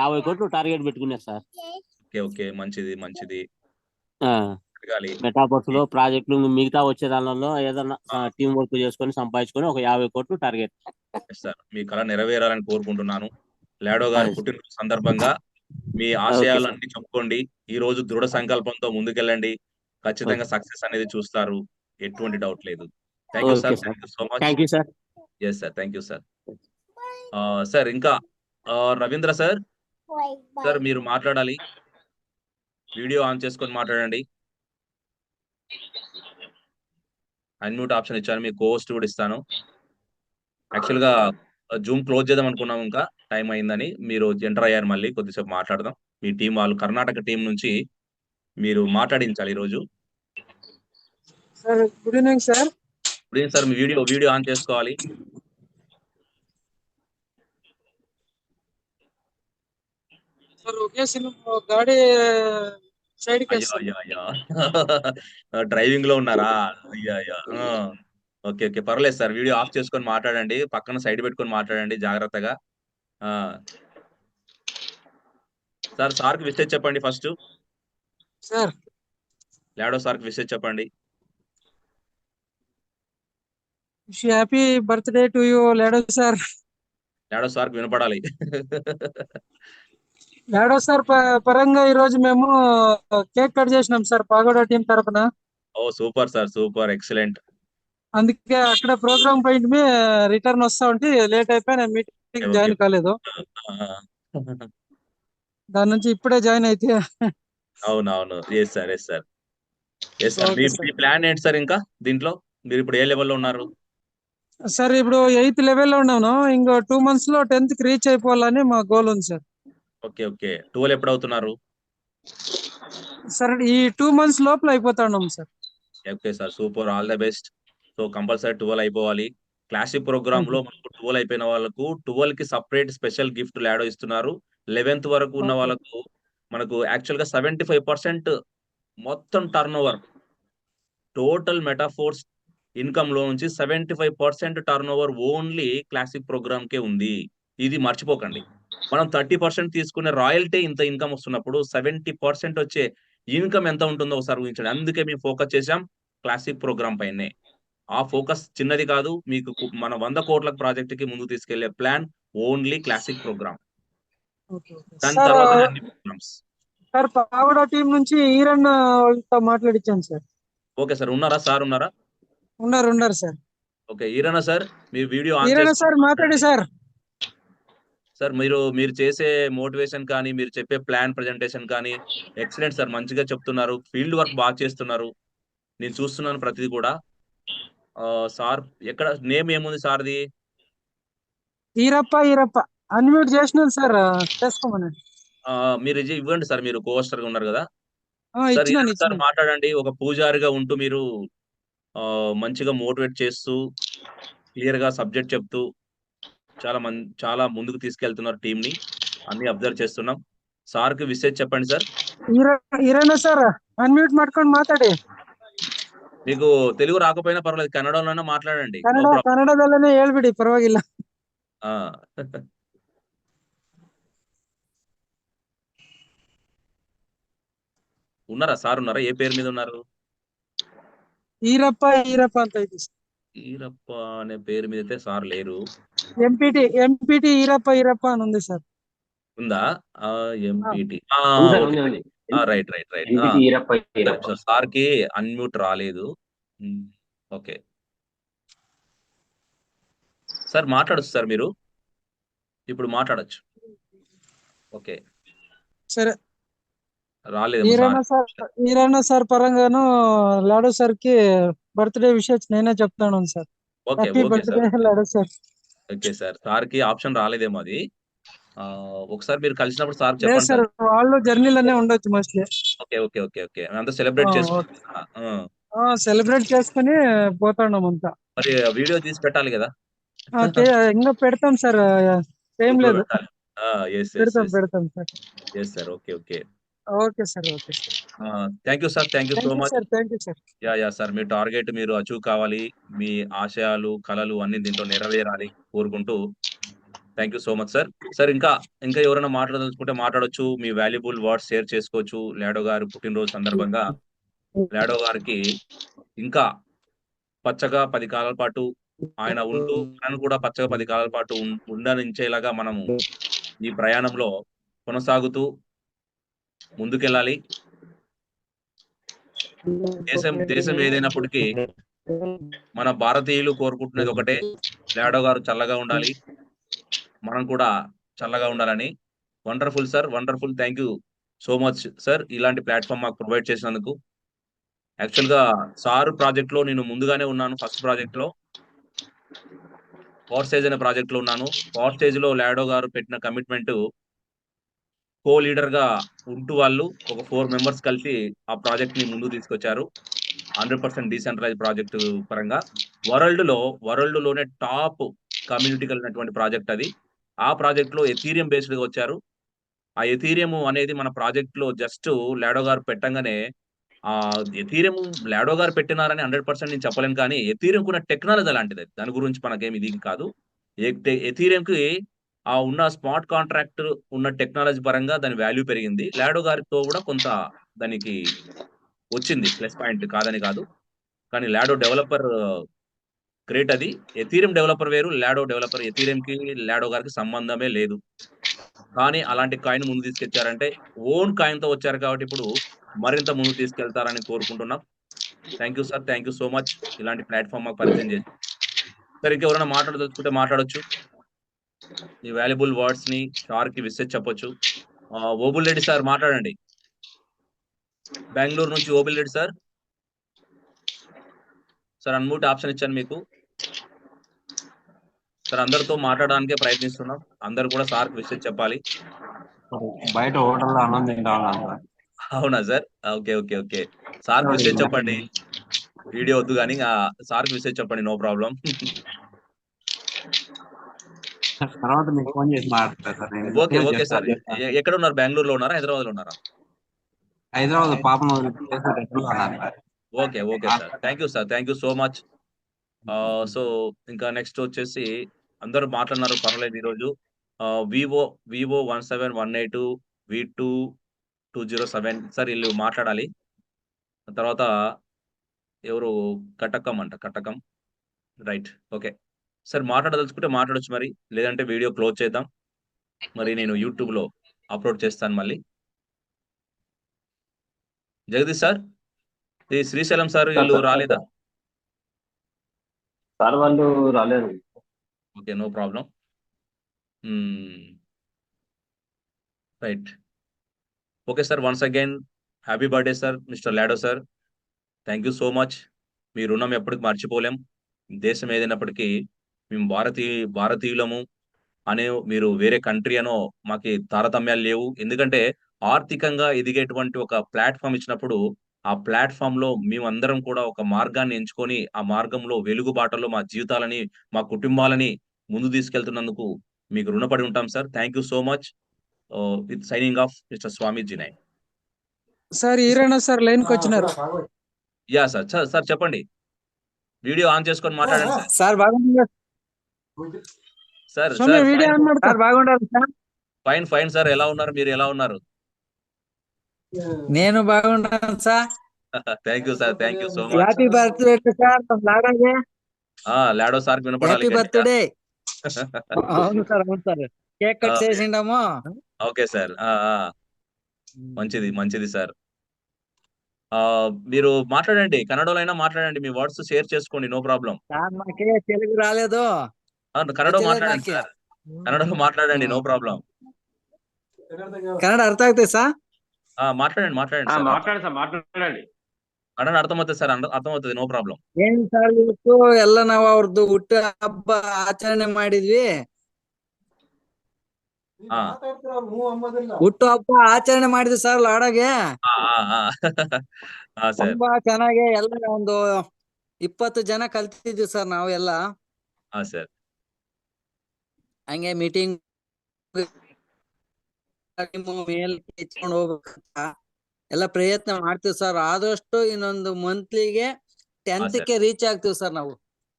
50 కోట్లు టార్గెట్ పెట్టుకున్నారు సార్. ఓకే మంచిది. మెటాఫోర్స్ లో ప్రాజెక్టులు మిగతా వచ్చే దానిలో ఏదన్నా టీం వర్క్ చేసుకొని సంపాదించుకొని ఒక 50 కోట్లు టార్గెట్. సార్ మీ కళ నెరవేరాలని కోరుకుంటున్నాను. లాడో గారి పుట్టినరోజు సందర్భంగా మీ ఆశయాలన్నీ చెప్పుకోండి. ఈ రోజు దృఢ సంకల్పంతో ముందుకెళ్ళండి. ఖచ్చితంగా సక్సెస్ అనేది చూస్తారు. ఎటువంటి డౌట్ లేదు. Thank you sir. Thank you so much. Thank you sir. Yes sir. Thank you sir. Sir ఇంకా రవీంద్ర సార్ మీరు మాట్లాడాలి. వీడియో ఆన్ చేసుకొని మాట్లాడండి. అన్మ్యూట్ ఆప్షన్ ఇచ్చాను. మీకు కోస్ట్ కూడా ఇస్తాను. యాక్చువల్ గా జూమ్ క్లోజ్ చేద్దాం అనుకున్నాం, ఇంకా టైం అయిందని. మీరు ఎంటర్ అయ్యారు. మళ్ళీ కొద్దిసేపు మాట్లాడదాం. మీ టీం వాళ్ళు కర్ణాటక టీం నుంచి మీరు మాట్లాడించాలి ఈరోజు. Sir good evening sir. Good evening sir. మీ వీడియో ఆన్ చేసుకోవాలి. సార్ ఒకేషన్ గాడి సైడ్ కి అయ్యో డ్రైవింగ్ లో ఉన్నారా? అయ్యో. ఓకే పర్లేదు సార్. వీడియో ఆఫ్ చేసుకొని మాట్లాడండి. పక్కన సైడ్ పెట్టుకొని మాట్లాడండి జాగ్రత్తగా. సార్ కి విషయం చెప్పండి ఫస్ట్. సార్ లాడో సార్ కి విషయం చెప్పండి. Happy birthday to you Lado sir. Lado sir కి వినపడాలి. లాడో సార్ పరంగా ఈ రోజు మేము కేక్ కట్ చేసినాం సార్ పాగోడా టీం తరపున. Oh super sir. Super excellent. అందుకే అక్కడ ప్రోగ్రామ్ పాయింట్ మీ రిటర్న్ వస్తా ఉంటే లేట్ అయిపోయి మీటింగ్ జాయిన్ కాలేదు. దాని నుంచి ఇప్పుడే జాయిన్ అయితే. అవునవును. Yes sir. మీ ప్లాన్ ఏంటి సార్ ఇంకా దీంట్లో? మీరు ఇప్పుడు ఏ లెవెల్లో ఉన్నారు? సార్ ఇప్పుడు 8th లెవెల్లో ఉన్నాను. ఇంకో 2 months లో 10th కి రీచ్ అయిపోవాలని మా గోల్ ఉంది సార్. ఓకే 12 ఎప్పుడు అవుతున్నారు? సార్ ఈ 2 months లోపల అయిపోతా ఉన్నాం sir. Okay sir. Super. All the best. So compulsory 12 అయిపోవాలి. క్లాసిక్ ప్రోగ్రామ్ లో మనకు 12 అయిపోయిన వాళ్ళకు 12 కి సపరేట్ స్పెషల్ గిఫ్ట్ లాడో ఇస్తున్నారు. 11th వరకు ఉన్న వాళ్ళకు మనకు యాక్చువల్ గా 75% మొత్తం turn over total Metaforce income లో నుంచి 75% turn over only classic program కే ఉంది. ఇది మర్చిపోకండి. మనం 30% తీసుకునే రాయల్టీ ఇంత ఇన్కమ్ వస్తున్నప్పుడు 70% వచ్చే ఇన్కమ్ ఎంత ఉంటుందో ఒకసారి ఊహించండి. అందుకే మేము ఫోకస్ చేసాం క్లాసిక్ ప్రోగ్రామ్ పైనే. ఆ ఫోకస్ చిన్నది కాదు. మీకు మన 100 కోట్ల ప్రాజెక్ట్ కి ముందుకు తీసుకెళ్లే ప్లాన్ ఓన్లీ క్లాసిక్ ప్రోగ్రామ్. దాని తర్వాత అన్ని ప్రోగ్రామ్స్. సార్ పాగోడా టీం నుంచి ఈరన్న వాళ్ళతో మాట్లాడించాను సార్. Okay sir. ఉన్నారా? సార్ ఉన్నారా? ఉన్నారు సార్. ఓకే. ఈరన్న సార్ మీ వీడియో ఆన్ ఈరన్న చేసుకొని సార్ మాట్లాడి మాట్లాడండి. సార్. సార్ మీరు చేసే మోటివేషన్ కానీ, మీరు చెప్పే ప్లాన్ ప్రజెంటేషన్ కానీ ఎక్సలెంట్ సార్. మంచిగా చెప్తున్నారు. ఫీల్డ్ వర్క్ బాగా చేస్తున్నారు. నేను చూస్తున్నాను ప్రతిది కూడా. సార్ ఎక్కడ నేమ్ ఏముంది సార్‌ది? ఈరప్ప అన్మ్యూట్ చేసినాను సార్, చేసుకోమని. మీరు ఇవ్వండి సార్. మీరు కో హోస్టర్‌గా ఉన్నారు కదా! సార్ ఇచ్చినాను ఈరన్న సార్ ఇచ్చినాను. మాట్లాడండి. ఒక పూజారిగా ఉంటూ మీరు మంచిగా మోటివేట్ చేస్తూ, క్లియర్‌గా సబ్జెక్ట్ చెప్తూ చాలా ముందుకు తీసుకెళ్తున్నారు టీమ్‌ని. అన్నీ అబ్జర్వ్ చేస్తున్నాం. సార్‌కి విషయం చెప్పండి సార్. ఈరన్న సార్ అన్మ్యూట్ ಮಾಡ್ಕೊಂಡು ಮಾತಾಡಿ. మీకు తెలుగు రాకపోయినా పర్వాలేదు. కన్నడంలోనే మాట్లాడండి. No Kannada problem. ಕನ್ನಡದಲ್ಲೇನೆ ಹೇಳ್ಬಿಡಿ, ಪರವಾಗಿಲ್ಲ. ఆ! ఉన్నారా? సార్ ఉన్నారా? ఏ పేరు మీద ఉన్నారు? ఈరప్ప ಅಂತ ಐತಿ. ఈరప్ప అనే పేరు మీద అయితే సార్ లేరు. ఎంపీటీ ఈరప్ప అని ఉంది సార్. ఉందా? ఎంపీటీ. ఉంది సార్, ఓకే. ఉంది. రైట్. ఎంపీటీ ఈరప్ప. సార్‌కి అన్‌మ్యూట్ రాలేదు. ఓకే. సార్ మాట్లాడొచ్చు సార్ మీరు. ఇప్పుడు మాట్లాడొచ్చు. ఓకే. సరే. రాలేదేమో సార్. ఈరన్న సార్ పరంగాను లాడో సార్ కి బర్త్డే విషెస్ నేనే చెప్తాను sir. Okay. Happy okay sir. Birthday Lado sir. Okay sir. సార్‌కి ఆప్షన్ రాలేదేమో అది. ఒకసారి మీరు కలిసినప్పుడు సార్‌కి లేదు చెప్పండి సార్, సార్. వాళ్ళు జర్నీలోనే ఉండొచ్చు మోస్ట్లీ. ఓకే. అంతా సెలబ్రేట్ ఓకే. చేసుకుంటున్నారా? సెలబ్రేట్ చేసుకుని పోతాం అంతా. మరి వీడియో తీసి పెట్టాలి కదా! ఇంకా పెడతాం సార్, ఏం గ్రూప్‌లో లేదు. పెట్టాలి. యెస్. పెడతాం sir. Yes sir. Okay. Okay sir. Thank you sir. Thank you so much. Thank you sir. Yeah! Sir. Me target మీరు అచీవ్ కావాలి. మీ ఆశయాలు, కలలు అన్నీ దీంట్లో నెరవేరాలి కోరుకుంటూ thank you so much sir. Sir ఇంకా ఎవరైనా మాట్లాడదలుచుకుంటే మాట్లాడొచ్చు. మీ వాల్యుబుల్ వర్డ్స్ షేర్ చేసుకోవచ్చు. లాడో గారు పుట్టినరోజు సందర్భంగా లాడో గారికి ఇంకా పచ్చగా 10 కాలాల పాటు ఆయన ఉంటూ, మనను కూడా పచ్చగా 10 కాలాల పాటు ఉండనించేలాగా మనము ఈ ప్రయాణంలో కొనసాగుతూ ముందుకెళ్ళాలి. దేశం ఏదైనప్పటికీ మన భారతీయులు కోరుకుంటున్నది ఒకటే. లాడో గారు చల్లగా ఉండాలి. మనం కూడా చల్లగా ఉండాలని. Wonderful sir. Wonderful. Thank you so much sir. ఇలాంటి ప్లాట్‌ఫార్మ్ మాకు ప్రొవైడ్ చేసినందుకు. యాక్చువల్‌గా సార్ ప్రాజెక్ట్‌లో నేను ముందుగానే ఉన్నాను. ఫస్ట్ ప్రాజెక్ట్‌లో. పవర్ స్టేజ్ అనే ప్రాజెక్ట్‌లో ఉన్నాను. పవర్ స్టేజ్‌లో లాడో గారు పెట్టిన కమిట్మెంటు లీడర్‌గా ఉంటూ వాళ్ళు ఒక 4 మెంబర్స్ కలిసి ఆ ప్రాజెక్ట్‌ని ముందుకు తీసుకొచ్చారు. 100% డీసెంట్రలైజ్డ్ ప్రాజెక్ట్ పరంగా. వరల్డ్‌లోనే టాప్ కమ్యూనిటీ కలిగినటువంటి ప్రాజెక్ట్ అది. ఆ ప్రాజెక్ట్‌లో ఎథీరియం బేస్డ్‌గా వచ్చారు. ఆ ఎథీరియం అనేది మన ప్రాజెక్ట్‌లో జస్ట్ లాడో గారు పెట్టంగానే ఎథీరియం లాడో గారు పెట్టినారని 100% నేను చెప్పలేను కానీ, ఎథీరియంకున్న టెక్నాలజీ అలాంటిది. దాని గురించి మనకేమి ఇది కాదు. ఎథీరియంకి ఉన్న స్మార్ట్ కాంట్రాక్ట్ ఉన్న టెక్నాలజీ పరంగా దాని వాల్యూ పెరిగింది. లాడో గారితో కూడా కొంత దానికి వచ్చింది ప్లస్ పాయింట్ కాదని కాదు. కానీ లాడో డెవలపర్ గ్రేట్ అది. ఎథీరియం డెవలపర్ వేరు. లాడో డెవలపర్. ఎథీరియంకి లాడో గారికి సంబంధమే లేదు. కానీ అలాంటి కాయిన్ ముందుకు తీసుకొచ్చారంటే ఓన్ కాయిన్‌తో వచ్చారు కాబట్టి ఇప్పుడు మరింత ముందుకు తీసుకెళ్తారని కోరుకుంటున్నాం. Thank you sir. Thank you so much. ఇలాంటి ప్లాట్‌ఫార్మ్ మాకు పరిచయం చేసి. సార్ ఇంకెవరైనా మాట్లాడదలుచుకుంటే మాట్లాడొచ్చు. ఈ వాల్యుబుల్ వర్డ్స్‌ని సార్‌కి విషెస్ చెప్పొచ్చు. ఓబుల్ రెడ్డి సార్ మాట్లాడండి. బెంగుళూరు నుంచి Obul Reddy sir. Sir unmute option ఇచ్చాను మీకు. సార్ అందరితో మాట్లాడడానికే ప్రయత్నిస్తున్నాం. అందరూ కూడా సార్‌కి విషెస్ చెప్పాలి. బయట హోటల్‌లో అన్నం తింటా ఉన్నాను సార్. అవునా సార్? ఓకే. సార్‌కి విషెస్ చెప్పండి. వీడియో వద్దు గానీ సార్‌కి విషెస్ చెప్పండి. No problem. తర్వాత మీకు ఫోన్ చేసి మాట్లాడతా సార్. నేను ఓకే సార్. ఎక్కడున్నారు? బెంగుళూరులో ఉన్నారా? హైదరాబాద్‌లో ఉన్నారా? హైదరాబాద్ పాపను వదిలిపెట్టేసి ఉన్నాను sir. Okay sir. Thank you so much. So ఇంకా నెక్స్ట్ వచ్చేసి అందరూ మాట్లాడినారు పర్వాలేదు ఈరోజు. వివో 1718 V2 207 సార్ ఈళ్ళు మాట్లాడాలి. తర్వాత ఎవరు కటకం. రైట్. ఓకే. సార్ మాట్లాడదలుచుకుంటే మాట్లాడొచ్చు మరి. లేదంటే వీడియో క్లోజ్ చేద్దాం. మరి నేను యూట్యూబ్‌లో అప్‌లోడ్ చేస్తాను మళ్ళీ. జగదీష్ సార్, ఈ శ్రీశైలం సార్ వీళ్ళు రాలేదా? సార్ వాళ్ళు రాలేదు. Okay, no problem. Right. Okay sir, once again happy birthday sir mister Lado sir. Thank you so much. మీ రుణం ఎప్పటికి మర్చిపోలేం. దేశం ఏదైనప్పటికీ మేము భారతీయులము అనే, మీరు వేరే కంట్రీ అనో మాకు తారతమ్యాలు లేవు. ఎందుకంటే ఆర్థికంగా ఎదిగేటువంటి ఒక ప్లాట్ఫామ్ ఇచ్చినప్పుడు ఆ ప్లాట్ఫామ్ లో మేమందరం కూడా ఒక మార్గాన్ని ఎంచుకొని ఆ మార్గంలో వెలుగుబాటలో మా జీవితాలని, మా కుటుంబాలని ముందు తీసుకెళ్తున్నందుకు మీకు రుణపడి ఉంటాం sir. Thank you so much. With signing off mister Swami జినై. సార్ ఈరేనా సార్ లైన్ కి వచ్చినారు. Yeah sir. సార్ చెప్పండి. వీడియో ఆన్ చేసుకొని మాట్లాడండి సార్. సార్ బాగుంది sir Swami sir video on ಮಾಡ್ಕೊ. సార్ బాగుండాలి సార్. Fine fine sir. ఎలా ఉన్నారు మీరు? ఎలా ఉన్నారు? నేను బాగుంటాను sir. Thank you sir. Thank you so much. Happy birthday sir. లాడాగే లాడో సార్ వినపడాలి. Happy birthday. అవును సార్, అవును సార్. కేక్ కట్ చేసిండము. Okay sir. మంచిది మంచిది సార్. మీరు మాట్లాడండి, కన్నడలో అయినా మాట్లాడండి, మీ వర్డ్స్ షేర్ చేసుకోండి, నో ప్రాబ్లం. సార్ నాకే తెలుగు రాలేదు. కన్నడ మాట్లాడండి సార్. కన్నడలో మాట్లాడండి, నో ప్రాబ్లం. కన్నಡ ಅರ್ಥ ಆಗ್ತದೆ ಸಾ? మాట్లాడండి మాట్లాడండి సార్. మాట్లాడండి సార్, మాట్లాడండి. కన్నడ అర్థమవుతుంది సార్, అర్థమవుతుంది, నో ప్రాబ్లం. ಏನ್ ಸರ್ ಇವತ್ತು ಎಲ್ಲ ನಾವು ಅವ್ರದ್ದು ಹುಟ್ಟು ಹಬ್ಬ ಆಚರಣೆ ಮಾಡಿದ್ವಿ. ಹುಟ್ಟು ಹಬ್ಬ ಆಚರಣೆ ಮಾಡಿದ್ವಿ ಸರ್ ಲಾಡಾಗೆ. ತುಂಬಾ ಚೆನ್ನಾಗಿ ಎಲ್ಲ ಒಂದು 20 ಜನ ಕಲ್ತಿದ್ವಿ ಸರ್ ನಾವೆಲ್ಲ. ಸರ್ ಹಂಗೆ ಮೀಟಿಂಗ್ ಮೇಲೆ ಹೆಚ್ಕೊಂಡು ಹೋಗ್ಬೇಕಂತ ಎಲ್ಲ ಪ್ರಯತ್ನ ಮಾಡ್ತೀವಿ ಸರ್. ಆದಷ್ಟು ಇನ್ನೊಂದು ಮಂತ್ಲಿಗೆ 10th ಗೆ ರೀಚ್ ಆಗ್ತೀವಿ ಸರ್ ನಾವು.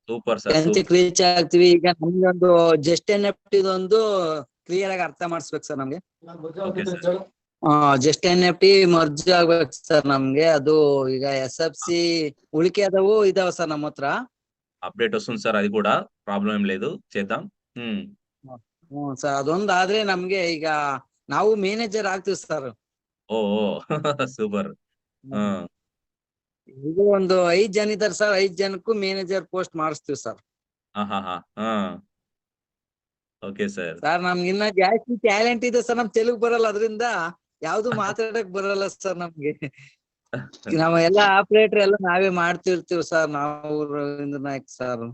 Super sir. 10th ಗೆ ರೀಚ್ ಆಗ್ತೀವಿ. ಈಗ ನಮ್ಗೊಂದು ಜಸ್ಟ್ ಎನ್ಎಫ್ಟಿ ಇದೊಂದು ಕ್ಲಿಯರ್ ಆಗಿ ಅರ್ಥ ಮಾಡಿಸ್ಬೇಕು ಸರ್ ನಮ್ಗೆ. ಜಸ್ಟ್ ಎನ್ಎಫ್ಟಿ ಮರ್ಜ್ ಆಗ್ಬೇಕು ಸರ್ ನಮ್ಗೆ. ಅದು ಈಗ SFC ఉలికి అదవు ఇదావ సార్ ನಮ್ಮ ಹತ್ರ. అప్డేట్ వస్తుంది సార్, అది కూడా ప్రాబ్లం ఏం లేదు, చేద్దాం. సార్ ಅದೊಂದು ಆದ್ರೆ ನಮ್ಗೆ ಈಗ ನಾವು ಮೇನೇಜರ್ ಆಗ್ತೀವಿ ಸರ್. ఓ సూపర్. ಇದು ಒಂದು 5 ಜನ ಇದಾರೆ ಸರ್. 5 ಜನಕ್ಕೂ ಮೇನೇಜರ್ ಪೋಸ್ಟ್ ಮಾಡಿಸ್ತೀವಿ ಸರ್. Okay sir. ಸರ್ ನಮ್ಗಿನ್ನ ಜಾಸ್ತಿ ಟ್ಯಾಲೆಂಟ್ ಇದೆ ಸರ್. ನಮ್ ತೆಲುಗು ಬರಲ್ಲ, ಅದರಿಂದ ಯಾವ್ದು ಮಾತಾಡಕ್ ಬರಲ್ಲ ಸರ್ ನಮ್ಗೆ. ನಾವ್ ಎಲ್ಲ ಆಪರೇಟರ್ ಎಲ್ಲ ನಾವೇ ಮಾಡ್ತಿರ್ತೀವಿ ಸರ್. ನಾವು ರವೀಂದ್ರ ನಾಯಕ್ ಸರ್,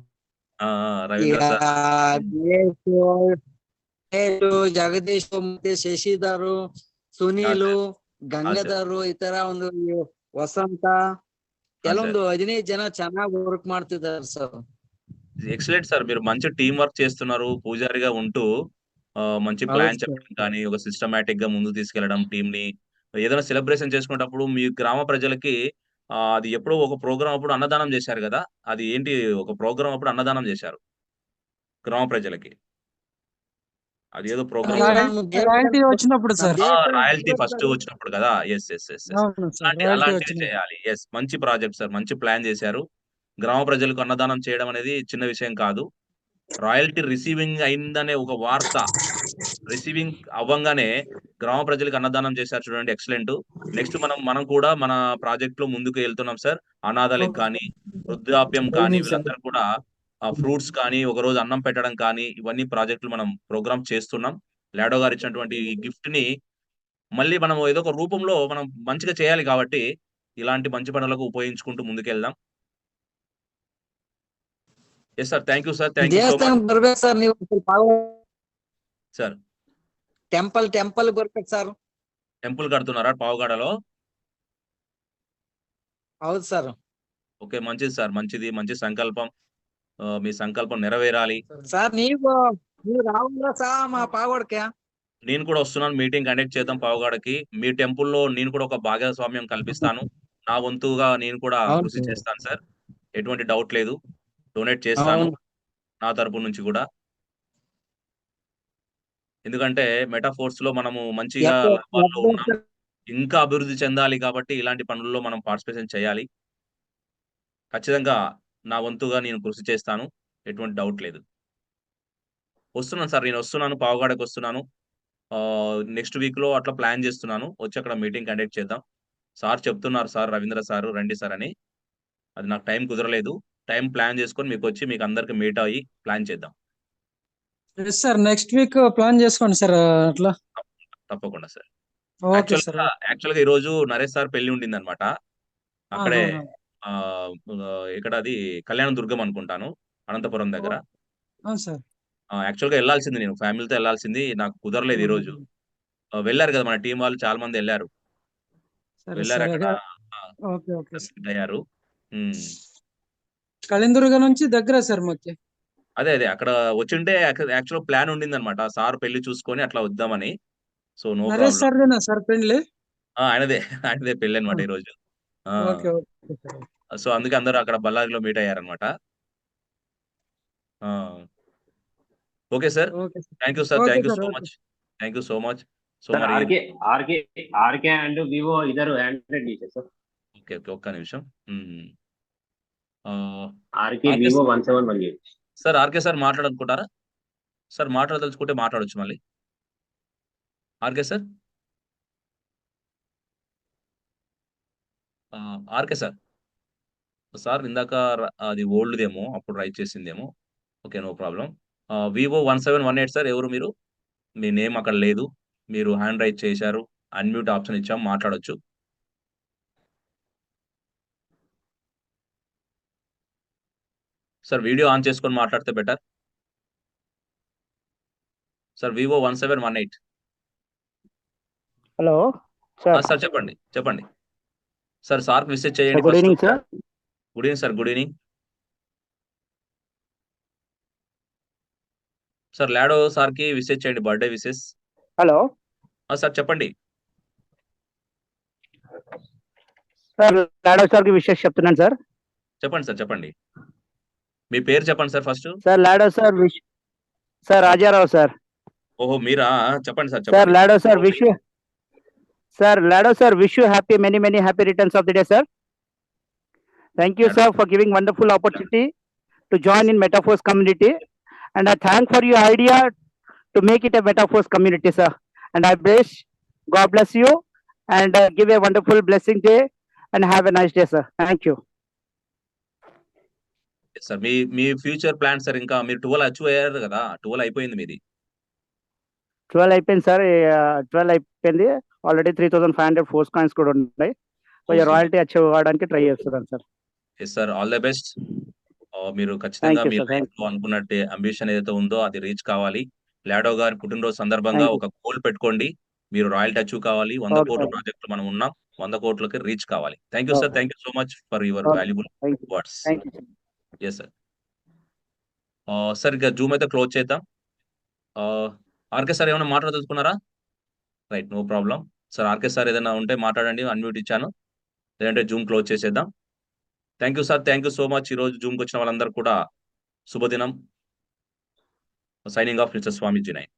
ಜಗದೀಶ್, ಮತ್ತೆ ಶಶಿಧರು, ಸುನೀಲು, ಗಂಗಾಧರು, ಈ ತರ ಒಂದು ವಸಂತ ಎಲ್ಲ ಒಂದು 15 ಜನ ಚೆನ್ನಾಗಿ ವರ್ಕ್ ಮಾಡ್ತಿದ್ದಾರೆ ಸರ್. Excellent sir. మీరు మంచి టీం వర్క్ చేస్తున్నారు. పూజారిగా ఉంటూ మంచి ప్లాన్ చెప్పడం కానీ, ఒక సిస్టమాటిక్ గా ముందు తీసుకెళ్లడం టీం ని. ఏదైనా సెలబ్రేషన్ చేసుకునేటప్పుడు మీ గ్రామ ప్రజలకి అది ఎప్పుడో ఒక ప్రోగ్రామ్ అప్పుడు అన్నదానం చేశారు కదా, అది ఏంటి? ఒక ప్రోగ్రామ్ అప్పుడు అన్నదానం చేశారు గ్రామ ప్రజలకి. అది ఏదో ప్రోగ్రామ్ రాయల్టీ వచ్చినప్పుడు సార్. రాయల్టీ ఫస్ట్ వచ్చినప్పుడు కదా. ఎస్ ఎస్ ఎస్ అలాంటివి చేయాలి. ఎస్, మంచి ప్రాజెక్ట్ సార్, మంచి ప్లాన్ చేశారు. గ్రామ ప్రజలకు అన్నదానం చేయడం అనేది చిన్న విషయం కాదు. రాయల్టీ రిసీవింగ్ అయిందనే ఒక వార్త రిసీవింగ్ అవ్వంగానే గ్రామ ప్రజలకు అన్నదానం చేశారు, చూడండి, ఎక్సలెంట్. నెక్స్ట్ మనం కూడా మన ప్రాజెక్ట్ లో ముందుకు వెళ్తున్నాం సార్. అనాథాలకు కానీ, వృద్ధాప్యం కానీ, వీళ్ళందరూ కూడా ఫ్రూట్స్ కానీ, ఒక రోజు అన్నం పెట్టడం కానీ, ఇవన్నీ ప్రాజెక్టులు మనం ప్రోగ్రామ్ చేస్తున్నాం. లాడో గారు ఇచ్చినటువంటి ఈ గిఫ్ట్ ని మళ్ళీ మనం ఏదో ఒక రూపంలో మనం మంచిగా చేయాలి కాబట్టి ఇలాంటి మంచి పనులకు ఉపయోగించుకుంటూ ముందుకెళ్దాం. Yes sir, thank you sir. Thank you so much. ಬರ್ಬೇಕು ಸರ್ ನೀವು సార్. ಟೆಂಪಲ್ ಬರ್ಬೇಕು ಸರ್. టెంపుల్ కడుతున్నారా పావుగాడలో? ಹೌದು ಸರ್. ఓకే, మంచిది సార్, మంచిది, మంచి సంకల్పం. మీ సంకల్పం నెరవేరాలి. సార్ ನೀವು రావాలా సార్ మా పావుగడకి? నేను కూడా వస్తున్నాను, మీటింగ్ కండక్ట్ చేద్దాం పావుగాడకి. మీ టెంపుల్లో నేను కూడా ఒక భాగస్వామ్యం కల్పిస్తాను. నా వంతుగా నేను కూడా కృషి చేస్తాను సార్, ఎటువంటి డౌట్ లేదు. డొనేట్ చేస్తాను నా తరపు నుంచి కూడా. ఎందుకంటే మెటాఫోర్స్ లో మనము మంచిగా లాభాల్లో ఉన్నాం, ఇంకా అభివృద్ధి చెందాలి కాబట్టి ఇలాంటి పనుల్లో మనం పార్టిసిపేషన్ చేయాలి. ఖచ్చితంగా నా వంతుగా నేను కృషి చేస్తాను, ఎటువంటి డౌట్ లేదు. వస్తున్నాను సార్, నేను వస్తున్నాను, పావుగాడకి వస్తున్నాను. నెక్స్ట్ వీక్ లో అట్లా ప్లాన్ చేస్తున్నాను, వచ్చి అక్కడ మీటింగ్ కండక్ట్ చేద్దాం. సార్ చెప్తున్నారు సార్, రవీంద్ర సార్ రండి సార్ అని. అది నాకు టైం కుదరలేదు. టైం ప్లాన్ చేసుకొని మీకు వచ్చి మీకు అందరికి మీట్ అయ్యి ప్లాన్ చేద్దాం. Yes sir, next week plan చేసుకోండి సార్ అట్లా. తప్పకుండా సార్. Okay sir. యాక్చువల్ గా ఈ రోజు నరేష్ సార్ పెళ్లి ఉండింది అనమాట. అక్కడే ఇక్కడ అది కళ్యాణ దుర్గం అనుకుంటాను, అనంతపురం దగ్గర. సార్ యాక్చువల్ గా వెళ్ళాల్సింది, నేను ఫ్యామిలీతో వెళ్ళాల్సింది, నాకు కుదరలేదు ఈ రోజు. వెళ్ళారు కదా మన టీం వాళ్ళు, చాలా మంది వెళ్ళారు. అక్కడ అయ్యారు. కళిందుర్గ నుంచి దగ్గర సార్ మాకి. అదే అక్కడ వచ్చింటే యాక్చువల్ ప్లాన్ ఉండింది అనమాట, సార్ పెళ్లి చూసుకొని అట్లా వద్దామని. So no problem. సార్ పెళ్లి ఆయనదే పెళ్లి అనమాట ఈ రోజు. సో అందుకే అందరూ అక్కడ బళ్ళారిలో మీట్ అయ్యారనమాట. Okay sir, thank you sir, thank you so much, thank you so much. So మరి ఆర్కే అండ్ వివో ఇద్దరు హ్యాండ్రెడ్ చేశారు సార్. ఓకే ఒక్క నిమిషం. RK Vivo 1718. Sir RK sir మాట్లాడాలనుకుంటారా? సార్ మాట్లాడదలుచుకుంటే మాట్లాడొచ్చు మళ్ళీ. RK sir, RK sir, sir ఇందాక అది ఓల్డ్దేమో, అప్పుడు రైట్ చేసిందేమో. Okay no problem. Vivo 1718 sir, ఎవరు మీరు? మీ నేమ్ అక్కడ లేదు, మీరు హ్యాండ్ రైట్ చేశారు, అన్మ్యూట్ ఆప్షన్ ఇచ్చాం, మాట్లాడొచ్చు. సార్ వీడియో ఆన్ చేసుకొని మాట్లాడితే better. Sir Vivo 1718. Hello sir చెప్పండి చెప్పండి సార్. సార్ విజిట్ చేయండి. Good evening sir. Good evening sir, good evening sir. Lado sir కి విజిట్ చేయండి, బర్త్డే విషెస్. హలో సార్ చెప్పండి. సార్ లాడో సార్ కి విషెస్ చెప్తున్నాను సార్. చెప్పండి సార్, చెప్పండి. మీ పేరు చెప్పండి sir first. Sir Lado sir sir Rajarao sir. ఓహో మీరా, చెప్పండి sir. Sir Lado sir wish you Lado sir wish you happy many happy returns of the day sir. Thank you sir for giving wonderful opportunity to join in Metaforce community, and I thank for your idea to make it a Metaforce community sir, and I wish God bless you and give a wonderful blessing day and have a nice day sir. Thank you sir. Me future plan sir, ఇంకా మీరు 12 achieve అయ్యారు కదా, 12 అయిపోయింది మీది. 12 అయిపోయింది sir. 12 అయిపోయింది already. 3500 force coins కూడా ఉన్నాయి. కొంచెం రాయల్టీ అచీవ్ అవ్వడానికి ట్రై చేస్తున్నాను sir. Yes sir, all the best. మీరు ఖచ్చితంగా మీరు అనుకున్నట్టు అంబిషన్ ఏదైతే ఉందో అది రీచ్ కావాలి. లాడో గారి పుట్టినరోజు సందర్భంగా ఒక గోల్ పెట్టుకోండి, మీరు రాయల్టీ అచీవ్ కావాలి. 100 కోట్ల ప్రాజెక్టులు మనం ఉన్నాం, 100 కోట్లకి రీచ్ కావాలి. Thank you sir, thank you so much for your valuable words. Yes sir. Sir ఇక జూమ్ అయితే క్లోజ్ చేద్దాం. ఆర్కే సార్ ఏమైనా మాట్లాడదలుచుకున్నారా? Right, no problem sir. RK sir ఏదైనా ఉంటే మాట్లాడండి, అన్మ్యూట్ ఇచ్చాను. లేదంటే జూమ్ క్లోజ్ చేసేద్దాం. Thank you sir, thank you so much. ఈరోజు జూమ్కి వచ్చిన వాళ్ళందరూ కూడా శుభదినం. Signing off mister Swami జీ9.